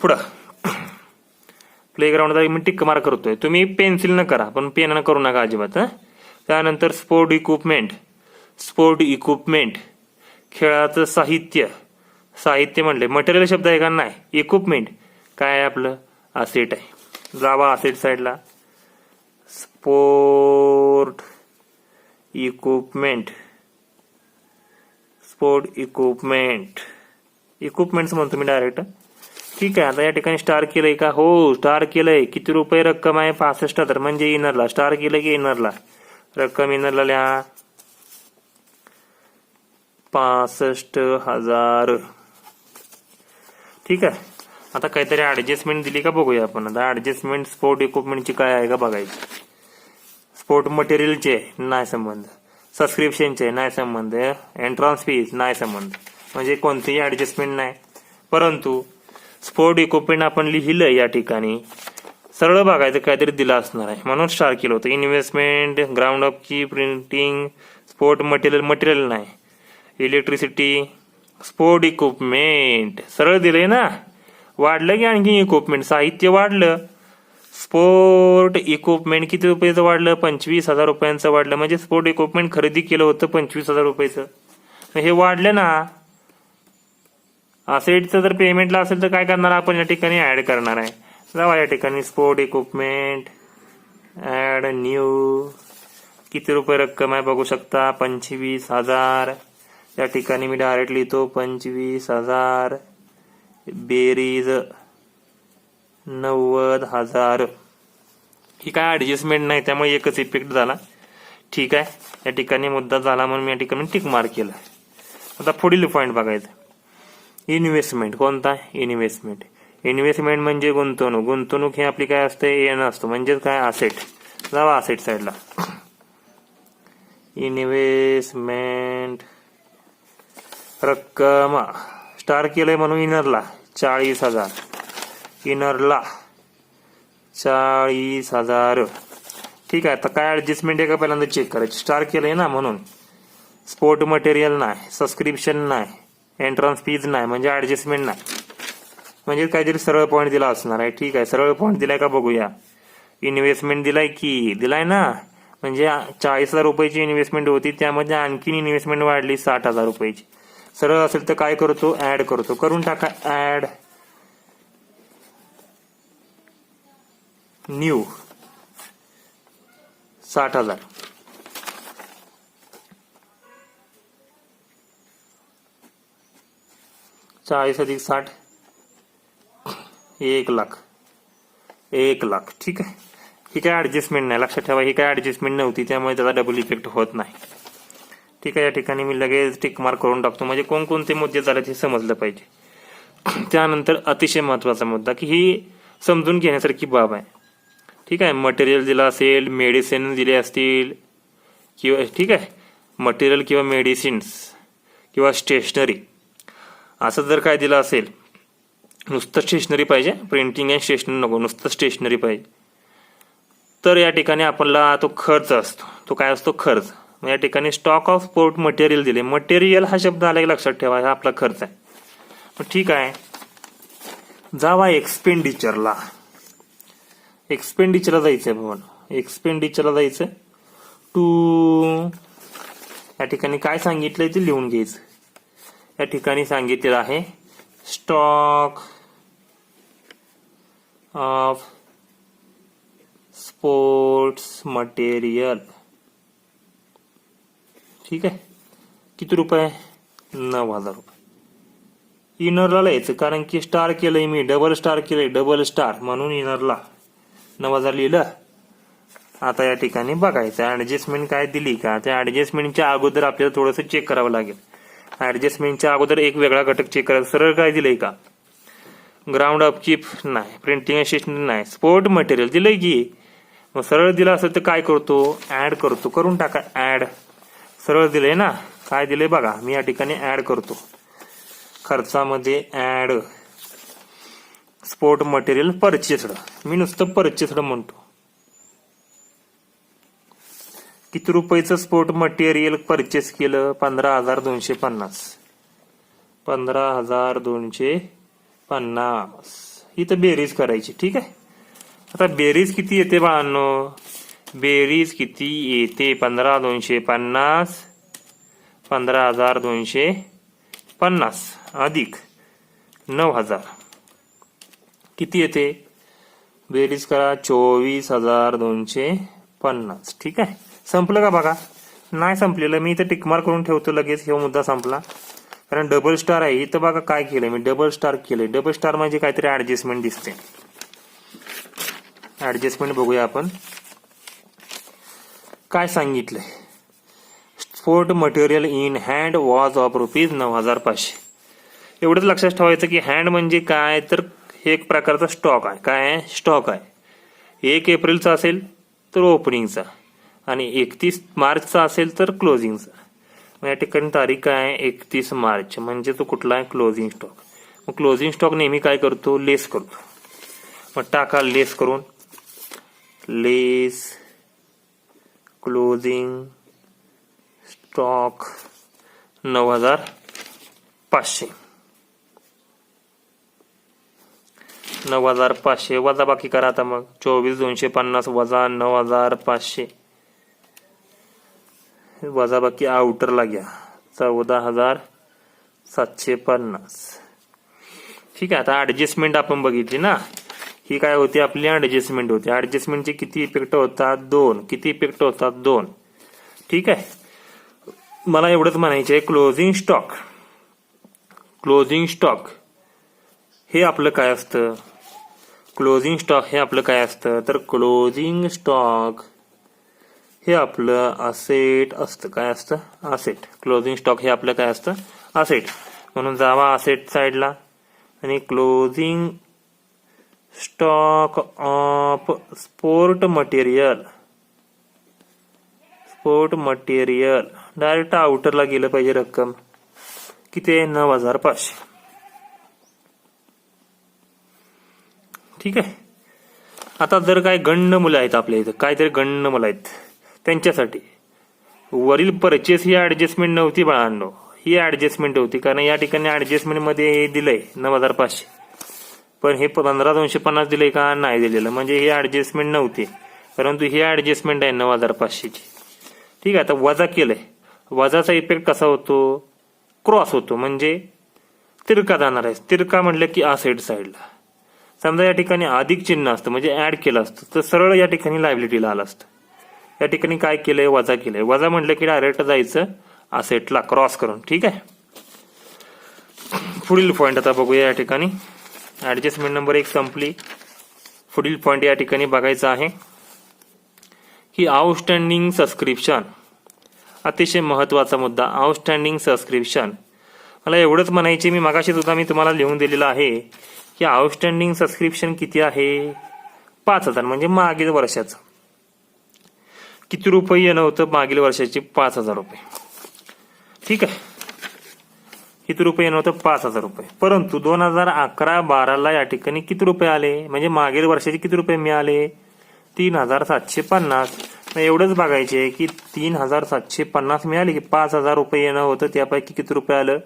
पुढं प्लेग्राऊंडला मी टिक मार्क करतोय. तुम्ही पेन्सिल न करा, पण पेन करू नका अजिबात. त्यानंतर स्पोर्ट इक्विपमेंट. स्पोर्ट इक्विपमेंट, खेळाचं साहित्य. साहित्य म्हणले मटेरियल शब्द आहे का? नाही. इक्विपमेंट काय आहे? आपलं असेट आहे. जावा असेट साईडला. Sport equipment. Sport equipment. Equipments म्हणतो मी डायरेक्ट. ठीक आहे. आता या ठिकाणी स्टार केलंय का? हो, स्टार केलंय. किती रुपये रक्कम आहे? 65,000. म्हणजे इनरला स्टार केलं की इनरला रक्कम इनरला लिहा 65,000. ठीक आहे. आता काहीतरी ऍडजस्टमेंट दिली का बघूया आपण. आता ऍडजस्टमेंट स्पोर्ट इक्विपमेंटची काय आहे का बघायची. स्पोर्ट मटेरियलचे नाही संबंध, सबस्क्रिप्शनचे नाही संबंध, एंट्रन्स फीज नाही संबंध, म्हणजे कोणतीही ऍडजस्टमेंट नाही. परंतु स्पोर्ट इक्विपमेंट आपण लिहिलं या ठिकाणी, सरळ बघायचं काहीतरी दिलं असणार आहे म्हणून स्टार केलं होतं. इन्व्हेस्टमेंट, ग्राउंड अपची, प्रिंटिंग, स्पोर्ट मटेरियल, मटेरियल नाही, इलेक्ट्रिसिटी, स्पोर्ट इक्विपमेंट सरळ दिलंय ना. वाढलं की आणखी इक्विपमेंट, साहित्य वाढलं. स्पोर्ट इक्विपमेंट किती रुपयाचं वाढलं? 25,000 रुपयांचं वाढलं. म्हणजे स्पोर्ट इक्विपमेंट खरेदी केलं होतं 25,000 रुपयाचं. हे वाढलं ना. असेटचं जर पेमेंटला असेल तर काय करणार आपण? या ठिकाणी ऍड करणार आहे. जावा या ठिकाणी स्पोर्ट इक्विपमेंट, ऍड न्यू. किती रुपये रक्कम आहे बघू शकता? 25,000. या ठिकाणी मी डायरेक्ट लिहितो 25,000 बेरीज 90,000. ही काय ऍडजस्टमेंट नाही, त्यामुळे एकच इफेक्ट झाला. ठीक आहे. या ठिकाणी मुद्दा झाला म्हणून मी या ठिकाणी टिक मार्क केला. आता पुढील पॉईंट बघायचं. इन्व्हेस्टमेंट. कोणता? इन्व्हेस्टमेंट. इन्व्हेस्टमेंट म्हणजे गुंतवणूक. गुंतवणूक ही आपली काय असते? एन असतो. म्हणजे काय? असेट. जावा असेट साईडला. इन्व्हेस्टमेंट, रक्कम स्टार केलंय म्हणून इनरला 40,000. इनरला 40,000. ठीक आहे. आता काय ऍडजस्टमेंट आहे का पहिल्यांदा चेक करायची. स्टार केलंय ना म्हणून. स्पोर्ट मटेरियल नाही, सबस्क्रिप्शन नाही, एंट्रन्स फीज नाही, म्हणजे ऍडजस्टमेंट नाही. म्हणजे काहीतरी सरळ पॉईंट दिला असणार आहे. ठीक आहे. सरळ पॉईंट दिलाय का बघूया. इन्व्हेस्टमेंट दिलाय की दिलाय ना. म्हणजे 40,000 रुपयाची इन्व्हेस्टमेंट होती, त्यामध्ये आणखीन इन्व्हेस्टमेंट वाढली 60,000 रुपयाची. सरळ असेल तर काय करतो? ऍड करतो. करून टाका ऍड न्यू 60,000. +40 + 60 1,00,000. 1,00,000. ठीक आहे. ही काय ऍडजस्टमेंट नाही, लक्षात ठेवा. ही काय ऍडजस्टमेंट नव्हती, त्यामुळे त्याचा डबल इफेक्ट होत नाही. ठीक आहे. या ठिकाणी मी लगेच टिक मार्क करून टाकतो, म्हणजे कोणकोणते मुद्दे झाले हे समजलं पाहिजे. त्यानंतर अतिशय महत्वाचा मुद्दा की ही समजून घेण्यासारखी बाब आहे. ठीक आहे. मटेरियल दिलं असेल, मेडिसिन दिले असतील किंवा ठीक आहे मटेरियल किंवा मेडिसिन्स किंवा स्टेशनरी असं जर काय दिलं असेल, नुसतं स्टेशनरी पाहिजे, प्रिंटिंग अँड स्टेशनरी नको, नुसतं स्टेशनरी पाहिजे, तर या ठिकाणी आपला तो खर्च असतो. तो काय असतो? खर्च. या ठिकाणी स्टॉक ऑफ स्पोर्ट मटेरियल दिले. मटेरियल हा शब्द आला की लक्षात ठेवा, हा आपला खर्च आहे. ठीक आहे. जावा एक्सपेंडिचरला. एक्सपेंडिचरला जायचंय भवन. एक्सपेंडिचरला जायचं टू. या ठिकाणी काय सांगितलंय ते लिहून घ्यायचं. या ठिकाणी सांगितलेलं आहे स्टॉक ऑफ स्पोर्ट्स मटेरियल. ठीक आहे. किती रुपये? 9,000 रुपये. इनरला यायचं, कारण की स्टार केलंय मी, डबल स्टार केलंय, डबल स्टार म्हणून इनरला 9,000 लिहिलं. आता या ठिकाणी बघायचं ऍडजस्टमेंट काय दिली का. त्या ऍडजस्टमेंटच्या अगोदर आपल्याला थोडंसं चेक करावं लागेल. ऍडजस्टमेंटच्या अगोदर एक वेगळा घटक चेक करायचा. सरळ काय दिलंय का? ग्राउंड अपकीप नाही, प्रिंटिंग अँड स्टेशनरी नाही, स्पोर्ट मटेरियल दिलंय की. मग सरळ दिलं असेल तर काय करतो, ऍड करतो. करून टाका ऍड. सरळ दिलंय ना, काय दिलंय बघा. मी या ठिकाणी ऍड करतो. खर्चामध्ये ऍड स्पोर्ट मटेरियल परचेस्ड. मी नुसतं परचेस्ड म्हणतो. किती रुपयाचं स्पोर्ट मटेरियल परचेस केलं, 15,250. 15,250. इथं बेरीज करायची. ठीक आहे. आता बेरीज किती येते बाळांनो, बेरीज किती येते, 15,250 15,250 अधिक 9,000 किती येते, बेरीज करा 24,250. ठीक आहे. संपलं का बघा. नाही संपलेलं, मी इथं टिकमार्क करून ठेवतो लगेच. हे मुद्दा संपला. कारण डबल स्टार आहे इथं बघा. काय केलंय मी, डबल स्टार केलंय. डबल स्टार म्हणजे काहीतरी ऍडजस्टमेंट दिसते. ऍडजस्टमेंट बघूया आपण काय सांगितलंय. Sport material in hand was of ₹9,500. एवढंच लक्षात ठेवायचं की हँड म्हणजे काय, तर हे एक प्रकारचा स्टॉक आहे. काय आहे, स्टॉक आहे. 1 एप्रिलचा असेल तर ओपनिंगचा आणि 31 मार्चचा असेल तर क्लोजिंगचा. मग या ठिकाणी तारीख काय आहे, 31 मार्च, म्हणजे तो कुठला आहे, क्लोजिंग स्टॉक. मग क्लोजिंग स्टॉक नेहमी काय करतो, लेस करतो. मग टाका लेस करून, लेस क्लोजिंग स्टॉक 9,500. 9,500 वजा बाकी करा. आता मग 24,250 वजा 9,500 वजा बाकी आउटरला घ्या 14,750. ठीक आहे. आता ऍडजस्टमेंट आपण बघितली ना, ही काय होती आपली, ऍडजस्टमेंट होती. ऍडजस्टमेंटचे किती इफेक्ट होतात, 2. किती इफेक्ट होतात, 2. ठीक आहे. मला एवढंच म्हणायचं आहे, क्लोजिंग स्टॉक, क्लोजिंग स्टॉक हे आपलं काय असतं, क्लोजिंग स्टॉक हे आपलं काय असतं, तर क्लोजिंग स्टॉक हे आपलं असेट असतं. काय असतं, असेट. क्लोजिंग स्टॉक हे आपलं काय असतं, असेट. म्हणून जावा असेट साईडला आणि closing stock of sport material, sport material direct आउटरला गेलं पाहिजे. रक्कम किती आहे, 9,500. ठीक आहे. आता जर काय गण्य मुलं आहेत आपल्या इथं, काहीतरी गण्य मुलं आहेत, त्यांच्यासाठी वरील परचेस ही ऍडजस्टमेंट नव्हती बाळांनो. ही ऍडजस्टमेंट होती कारण या ठिकाणी ऍडजस्टमेंट मध्ये हे दिलंय 9,500, पण हे 15,250 दिलंय का, नाही दिलेलं. म्हणजे ही ऍडजस्टमेंट नव्हती, परंतु ही ऍडजस्टमेंट आहे 9,500 ची. ठीक आहे. आता वजा केलंय. वजाचा इफेक्ट कसा होतो, क्रॉस होतो, म्हणजे तिरका जाणार आहे. तिरका म्हटलं की असेट साईडला. समजा या ठिकाणी अधिक चिन्ह असतं म्हणजे ऍड केलं असतं तर सरळ या ठिकाणी लायबिलिटीला आलं असतं. या ठिकाणी काय केलंय, वजा केलंय. वजा म्हटलं की डायरेक्ट जायचं असेटला क्रॉस करून. ठीक आहे. पुढील पॉईंट आता बघूया. या ठिकाणी ऍडजस्टमेंट नंबर 1 संपली. पुढील पॉईंट या ठिकाणी बघायचा आहे की आउटस्टँडिंग सबस्क्रिप्शन. अतिशय महत्वाचा मुद्दा, आउटस्टँडिंग सबस्क्रिप्शन. मला एवढंच म्हणायचे, मी मगाशी सुद्धा मी तुम्हाला लिहून दिलेलं आहे की आउटस्टँडिंग सबस्क्रिप्शन किती आहे, 5,000. म्हणजे मागील वर्षाचं किती रुपये येणं होतं, मागील वर्षाची 5,000 रुपये. ठीक आहे. किती रुपये येणं होतं, 5,000 रुपये. परंतु 2011-12ला या ठिकाणी किती रुपये आले, म्हणजे मागील वर्षाचे किती रुपये मिळाले, 3,750. एवढंच बघायचे की 3,750 मिळाले की 5,000 रुपये येणं होतं, त्यापैकी किती रुपये आलं,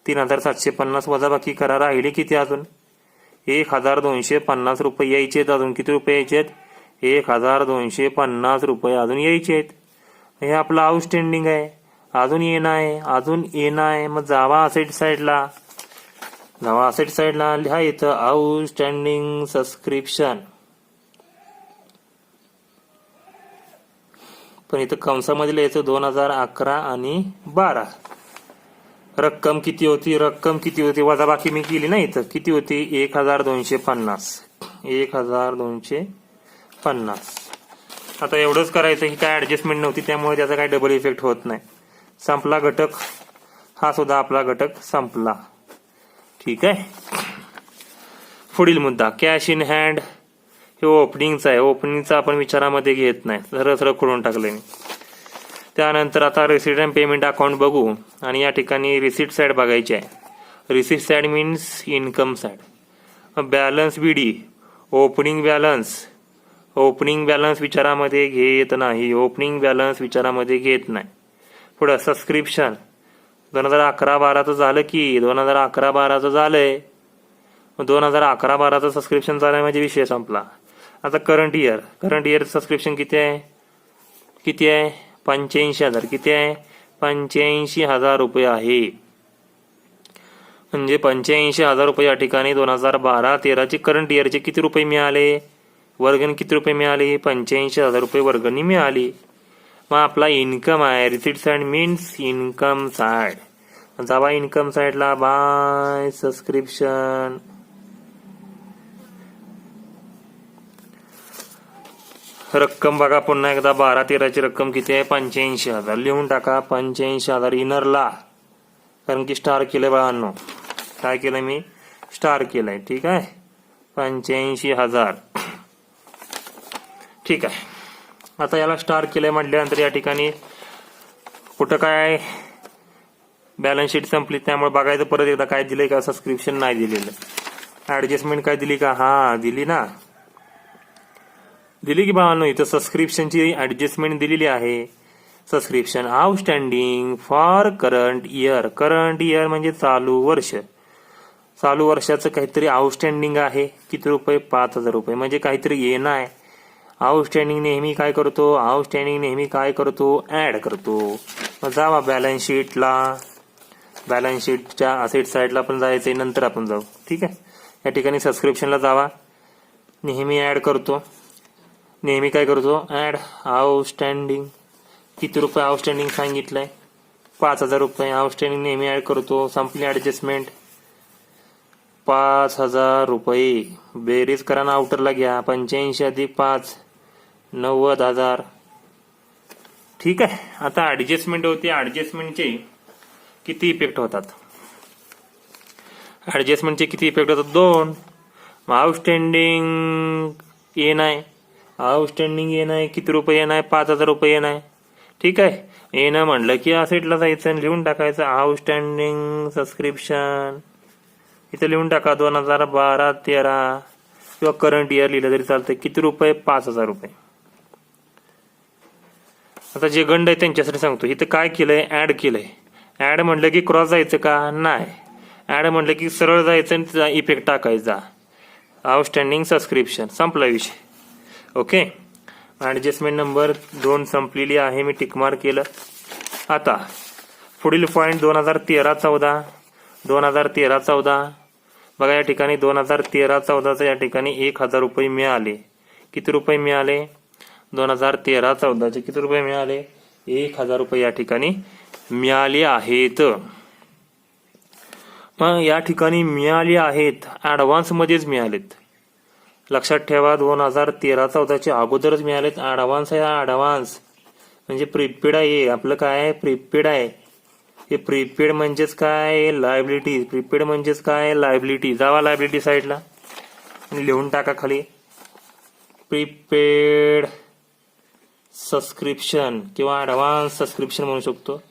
3,750 वजा बाकी करा. राहिले किती अजून, 1,250 रुपये यायचे आहेत. अजून किती रुपये यायचे आहेत, 1,250 रुपये अजून यायचे आहेत. हे आपलं आउटस्टँडिंग आहे. अजून येणं आहे, अजून येणं आहे. मग जावा असेट साईडला, जावा असेट साईडला लिहा इथं आउटस्टँडिंग सबस्क्रिप्शन. पण इथं कंसामध्ये लिहायचं 2011 आणि 12. रक्कम किती होती, रक्कम किती होती, वजाबाकी मी केली ना इथं. किती होती, 1,250. 1,250. आता एवढंच करायचं. ही काय ऍडजस्टमेंट नव्हती त्यामुळे त्याचा काही डबल इफेक्ट होत नाही. संपला घटक. हा सुद्धा आपला घटक संपला. ठीक आहे. पुढील मुद्दा कॅश इन हँड हे ओपनिंगचा आहे. ओपनिंगचा आपण विचारामध्ये घेत नाही, सरळ सरळ खोडून टाकले मी. त्यानंतर आता रिसिट अँड पेमेंट अकाउंट बघू आणि या ठिकाणी रिसिट साईड बघायची आहे. Receipt side means income side. Balance BD opening balance विचारामध्ये घेत नाही. ओपनिंग बॅलन्स विचारामध्ये घेत नाही. पुढं सबस्क्रिप्शन 2011-12चं झालं की 2011-12चं झालंय. 2011-12चं सबस्क्रिप्शन झालंय म्हणजे विषय संपला. आता करंट इयर सबस्क्रिप्शन किती आहे 85,000. किती आहे 85,000 रुपये आहे. म्हणजे 85,000 रुपये या ठिकाणी 2012-13चे करंट इयरचे किती रुपये मिळाले, वर्गणी किती रुपये मिळाली, 85,000 रुपये वर्गणी मिळाली. मग आपला इन्कम आहे. Receipt side means income side. जावा इन्कम साईडला बाय सबस्क्रिप्शन. रक्कम बघा पुन्हा एकदा 12-13ची रक्कम किती आहे 85,000. लिहून टाका 85,000 इनरला, कारण की स्टार केलंय बाळांनो. काय केलंय मी स्टार केलंय. ठीक आहे 85,000. ठीक आहे. आता याला स्टार केलंय म्हटल्यानंतर या ठिकाणी कुठं काय बॅलन्स शीट संपली, त्यामुळे बघायचं परत एकदा काय दिलंय का. सबस्क्रिप्शन नाही दिलेलं. ऍडजस्टमेंट काय दिली का, हा दिली ना, दिली की बाळांनो. इथं सबस्क्रिप्शनची ऍडजस्टमेंट दिलेली आहे. Subscription outstanding for current year. Current year म्हणजे चालू वर्ष. चालू वर्षाचं काहीतरी आउटस्टँडिंग आहे. किती रुपये 5,000 रुपये. म्हणजे काहीतरी येणं आहे. आउटस्टँडिंग नेहमी काय करतो ऍड करतो. मग जावा बॅलन्स शीटला. बॅलन्स शीटच्या असेट साईडला पण जायचंय, नंतर आपण जाऊ. ठीक आहे. या ठिकाणी सबस्क्रिप्शनला जावा. नेहमी ऍड करतो. नेहमी काय करतो ऍड आउटस्टँडिंग. किती रुपये आउटस्टँडिंग सांगितलंय 5,000 रुपये. आउटस्टँडिंग नेहमी ऍड करतो. संपली ऍडजस्टमेंट 5,000 रुपये. बेरीज करा ना, आउटरला घ्या. 85 अधिक 5 90,000. ठीक आहे. आता ऍडजस्टमेंट होती. ऍडजस्टमेंटचे किती इफेक्ट होतात, ऍडजस्टमेंटचे किती इफेक्ट होतात 2. आउटस्टँडिंग येणार. आउटस्टँडिंग येणार किती रुपये येणार 5,000 रुपये येणार. ठीक आहे. येणं म्हणलं की असेटला जायचं, लिहून टाकायचं आउटस्टँडिंग सबस्क्रिप्शन. इथं लिहून टाका 2012-13 किंवा करंट इयर लिहिलं तरी चालतंय. किती रुपये 5,000 रुपये. आता जे गंड आहे त्यांच्यासाठी सांगतो. इथं काय केलंय ऍड केलंय. ऍड म्हणलं की क्रॉस जायचं का नाही. ऍड म्हणलं की सरळ जायचं आणि इफेक्ट टाकायचा. आउटस्टँडिंग सबस्क्रिप्शन संपला विषय. ओके. ऍडजस्टमेंट नंबर 2 संपलेली आहे. मी टिकमार्क केलं. आता पुढील पॉईंट 2013-14 बघा. या ठिकाणी 2013-14चं या ठिकाणी 1,000 रुपये मिळाले. किती रुपये मिळाले 2013-14चे किती रुपये मिळाले 1,000 रुपये या ठिकाणी मिळाले आहेत. मग या ठिकाणी मिळाले आहेत ऍडव्हान्स मध्येच मिळालेत. लक्षात ठेवा 2013-14चे अगोदरच मिळालेत. ऍडव्हान्स आहे. ऍडव्हान्स म्हणजे प्रीपेड आहे. आपलं काय आहे प्रीपेड आहे. हे प्रीपेड म्हणजेच काय लायबिलिटी. प्रीपेड म्हणजेच काय लायबिलिटी. जावा लायबिलिटी साईडला आणि लिहून टाका खाली प्रीपेड सबस्क्रिप्शन किंवा ऍडव्हान्स सबस्क्रिप्शन म्हणू शकतो.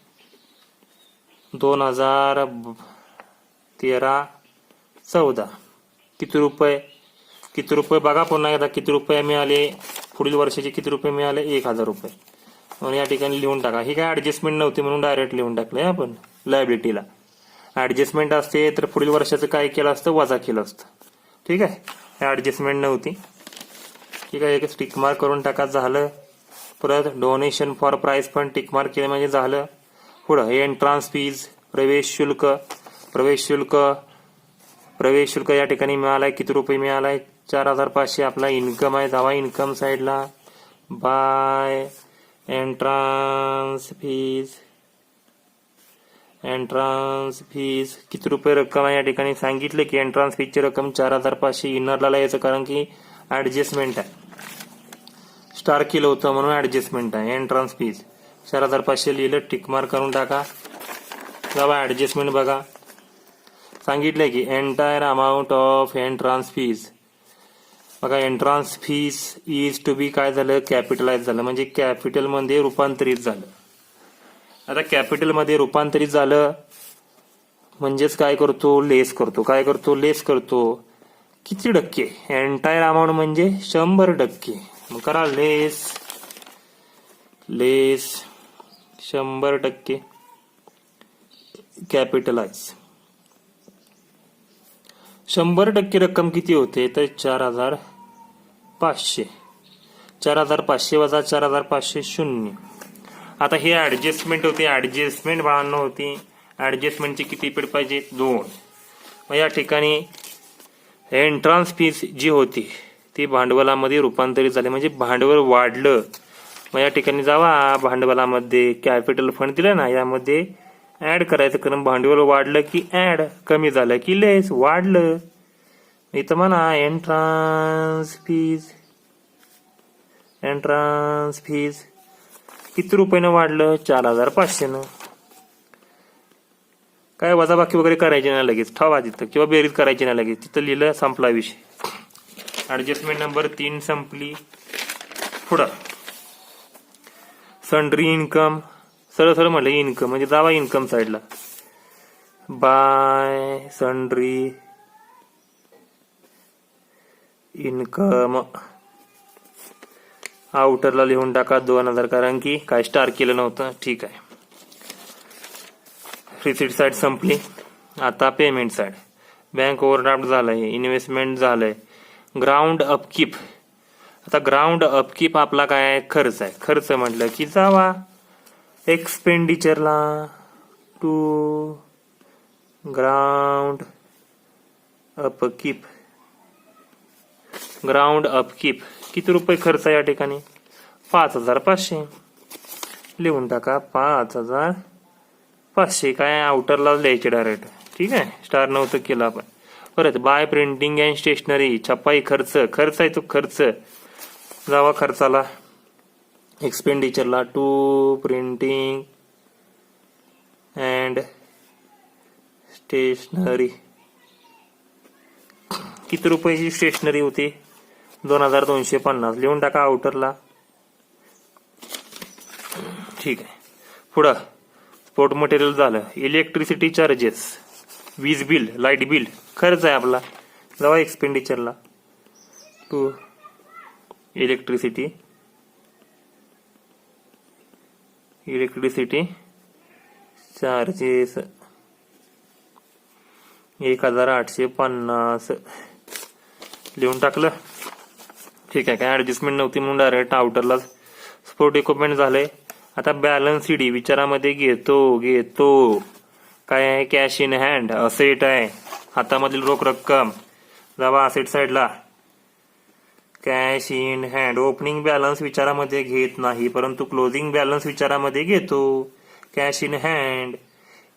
2013-14 किती रुपये बघा पुन्हा एकदा. किती रुपये मिळाले पुढील वर्षाचे किती रुपये मिळाले 1,000 रुपये. म्हणून या ठिकाणी लिहून टाका. ही काय ऍडजस्टमेंट नव्हती म्हणून डायरेक्ट लिहून टाकलंय आपण लायबिलिटीला. ऍडजस्टमेंट असते तर पुढील वर्षाचं काय केलं असतं वजा केलं असतं. ठीक आहे. ऍडजस्टमेंट नव्हती. ठीक आहे. एक टिकमार्क करून टाका झालं. परत donation for price fund tick mark केलं म्हणजे झालं. पुढं एंट्रान्स फीज प्रवेश शुल्क या ठिकाणी मिळालाय. किती रुपये मिळालाय 4,500. आपला इन्कम आहे. जावा इन्कम साईडला बाय एंट्रान्स फीज किती रुपये रक्कम आहे या ठिकाणी सांगितलं की एंट्रान्स फीजची रक्कम 4,500 इनरला यायचं कारण की ऍडजस्टमेंट आहे. स्टार केलं होतं म्हणून ऍडजस्टमेंट आहे. एंट्रान्स फीज 4,500 लिहिलं. टिकमार्क करून टाका. जावा ऍडजस्टमेंट बघा. सांगितलंय की entire amount of entrance fees. बघा एंट्रान्स फीज इज टू बी काय झालं, कॅपिटलाइज झालं, म्हणजे कॅपिटलमध्ये रूपांतरित झालं. आता कॅपिटलमध्ये रूपांतरित झालं म्हणजेच काय करतो, लेस करतो. काय करतो, लेस करतो. किती टक्के, एंटायर अमाऊंट म्हणजे 100%. मग करा लेस 100% कॅपिटलाइज. 100% रक्कम किती होते तर 4,500. 4,500 वजा 4,500 0. आता हे ऍडजस्टमेंट होती, ऍडजस्टमेंट 52 होती. ऍडजस्टमेंटची किती पेड पाहिजे, 2. मग या ठिकाणी एंट्रान्स फीस जी होती ती भांडवलामध्ये रूपांतरित झाली, म्हणजे भांडवल वाढलं. मग या ठिकाणी जावा भांडवलामध्ये कॅपिटल फंड दिलं ना, यामध्ये ऍड करायचं. कारण भांडवल वाढलं की ऍड, कमी झालं की लेस, वाढलं. इथं म्हणा एंट्रान्स फीज किती रुपयानं वाढलं, 4,500. काय वजाबाकी वगैरे करायची नाही लगेच, ठेवा तिथं, किंवा बेरीज करायची नाही लगेच, तिथं लिहिलं, संपला विषय. ऍडजस्टमेंट नंबर 3 संपली. पुढं सन्ड्री इन्कम, सरळ म्हटलं इन्कम म्हणजे जावा इन्कम साईडला. बाय सन्ड्री इन्कम आउटरला लिहून टाका 2,000, कारण की काय स्टार केलं नव्हतं. ठीक आहे. रिसीट साईड संपली. आता पेमेंट साईड. बँक ओव्हरड्राफ्ट झालंय, इन्व्हेस्टमेंट झालंय, ग्राउंड अपकीप. आता ग्राउंड अपकीप आपला काय आहे, खर्च आहे. खर्च म्हटलं की जावा एक्सपेंडिचरला, to ground upkeep. Ground upkeep किती रुपये खर्च आहे या ठिकाणी, 5,500. लिहून टाका 5,500. काय आउटरला लिहायचे डायरेक्ट. ठीक आहे, स्टार नव्हतं केलं आपण. परत बाय प्रिंटिंग अँड स्टेशनरी, छपाई खर्च. खर्च आहे तो खर्च, जावा खर्चाला, एक्सपेंडिचरला, टू प्रिंटिंग अँड स्टेशनरी. किती रुपयाची स्टेशनरी होती, 2,250. लिहून टाका आउटरला. ठीक आहे. पुढं स्पोर्ट मटेरियल झालं. इलेक्ट्रिसिटी चार्जेस, वीज बिल, लाईट बिल, खर्च आहे आपला, जावा एक्सपेंडिचरला, टू इलेक्ट्रिसिटी चार्जेस 1,850. लिहून टाकलं. ठीक आहे. काय ऍडजस्टमेंट नव्हती म्हणून डायरेक्ट आउटरला. स्पोर्ट इक्विपमेंट झालंय. आता बॅलन्स डी विचारामध्ये घेतो. काय आहे, कॅश इन हँड, असेट आहे, हातामधील रोख रक्कम, जावा असेट साईडला, cash in hand. Opening balance विचारामध्ये घेत नाही, परंतु क्लोजिंग बॅलन्स विचारामध्ये घेतो. Cash in hand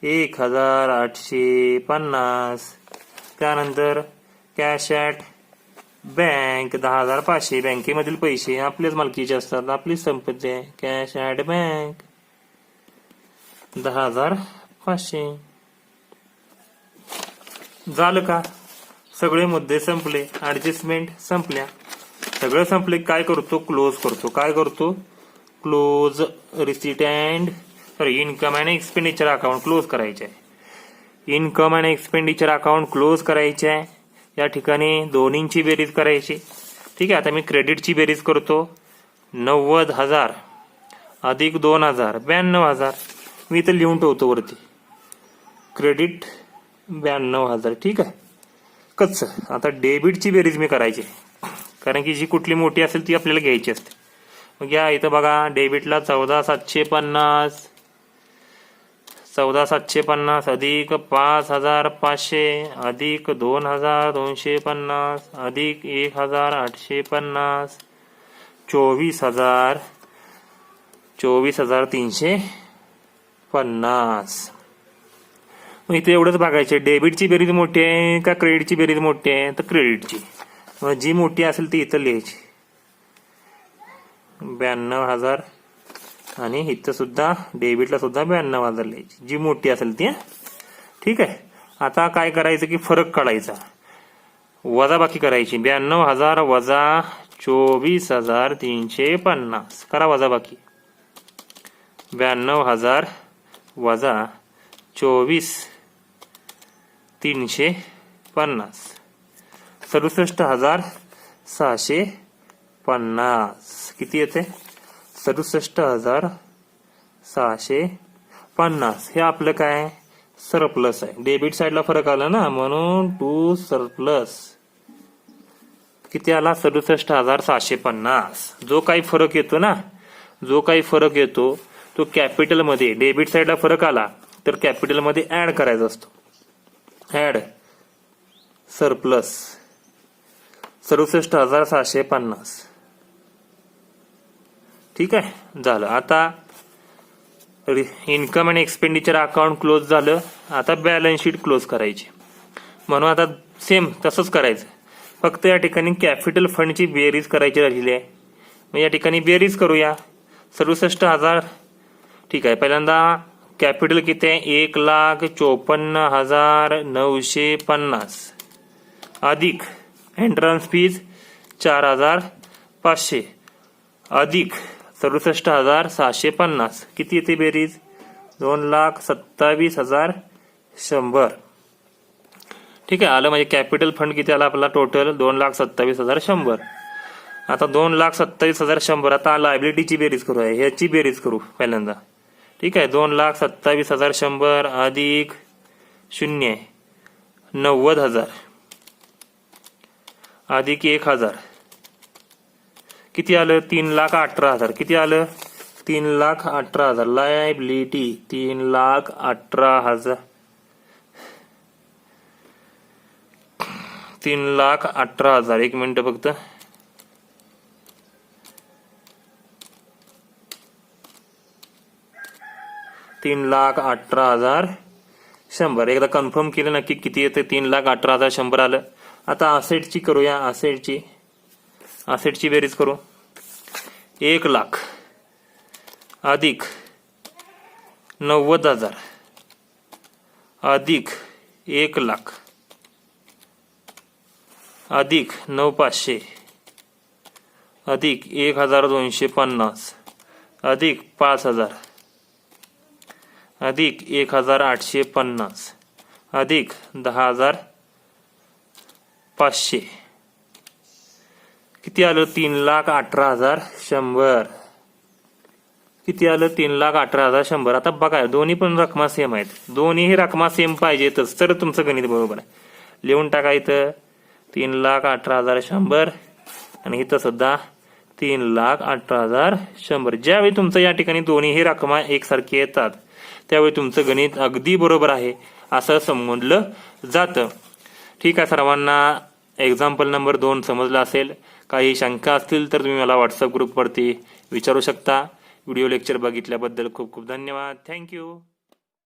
1,850. त्यानंतर कॅश ॲट बँक 10,500. बँकेमधील पैसे आपल्याच मालकीचे असतात, आपलीच संपत्ती आहे. Cash at bank 10,500. झालं का, सगळे मुद्दे संपले, ऍडजस्टमेंट संपल्या. सगळं संपले. काय करतो, क्लोज करतो. काय करतो, close receipt and income and expenditure account close करायचे आहे. Income and expenditure account close करायचे आहे. या ठिकाणी दोन्हींची बेरीज करायची. ठीक आहे. आता मी क्रेडिटची बेरीज करतो. 90,000 अधिक 2,000 92,000. मी इथं लिहून ठेवतो वरती, क्रेडिट 92,000. ठीक आहे, कच्च. आता डेबिटची बेरीज मी करायची, कारण की जी कुठली मोठी असेल ती आपल्याला घ्यायची असते. मग या इथं बघा, डेबिटला 14,750. 14,750 अधिक 5,500 अधिक 2,250 अधिक 1,850 24,350. मग इथे एवढंच बघायचे, डेबिटची बेरीज मोठी आहे का क्रेडिटची बेरीज मोठी आहे, तर क्रेडिटची. मग जी मोठी असेल ती इथं लिहायची, 92,000. आणि इथं सुद्धा डेबिटला सुद्धा 92,000 लिहायची, जी मोठी असेल ती. ठीक आहे. आता काय करायचं की फरक काढायचा, वजाबाकी करायची. 92,000 वजा 24,350 करा वजाबाकी. 92,000 वजा 24,350 67,650 किती येते? 67,650. हे आपलं काय सरप्लस आहे. डेबिट साईडला फरक आला ना, म्हणून टू सरप्लस किती आला? 67,650. जो काही फरक येतो ना, जो काही फरक येतो तो कॅपिटल मध्ये, डेबिट साईडला फरक आला तर कॅपिटल मध्ये ऍड करायचा असतो. Add surplus 67,650. ठीक आहे, झालं. आता इन्कम आणि एक्सपेंडिचर अकाउंट क्लोज झालं. आता बॅलन्स शीट क्लोज करायची. म्हणून आता सेम तसंच करायचं, फक्त या ठिकाणी कॅपिटल फंडची बेरीज करायची राहिली आहे. मग या ठिकाणी बेरीज करूया. 67,000 ठीक आहे. पहिल्यांदा कॅपिटल किती आहे? 1,54,950 अधिक एंट्रन्स फीज 4,500 अधिक 67,650 किती येते बेरीज? 2,27,100. ठीक आहे, आलं. म्हणजे कॅपिटल फंड किती आला आपला टोटल? 2,27,100. आता 2,27,100. आता लायबिलिटीची बेरीज करूया, ह्याची बेरीज करू पहिल्यांदा. ठीक आहे, 2,27,100 अधिक 0 90,000 अधिक 1,000 किती आलं? 3,18,000. किती आलं? 3,18,000. लायबिलिटी 3,18,000. 3,18,000. एक मिनिट फक्त. $3,18,100. एकदा कन्फर्म केलं नक्की किती येते? 3,18,100 आलं. आता असेटची करूया. असेटची बेरीज करू. 1,00,000 अधिक 90,000 अधिक 1,00,000 अधिक 9,500 अधिक 1,250 अधिक 5,000 अधिक 1,850 अधिक 10,500 किती आलं? 3,18,100. किती आलं? 3,18,100. आता बघा, दोन्ही पण रकमा सेम आहेत. दोन्ही रकमा सेम पाहिजेतच तर तुमचं गणित बरोबर आहे. लिहून टाका इथं 3,18,100 आणि इथं सुद्धा 3,18,100. ज्यावेळी तुमचं या ठिकाणी दोन्ही ही रकमा एकसारखी येतात त्यावेळी तुमचं गणित अगदी बरोबर आहे असं समजलं जातं. ठीक आहे, सर्वांना एक्झाम्पल नंबर 2 समजला असेल. काही शंका असतील तर तुम्ही मला व्हॉट्सअप ग्रुपवरती विचारू शकता. व्हिडिओ लेक्चर बघितल्याबद्दल खूप खूप धन्यवाद. थँक्यू.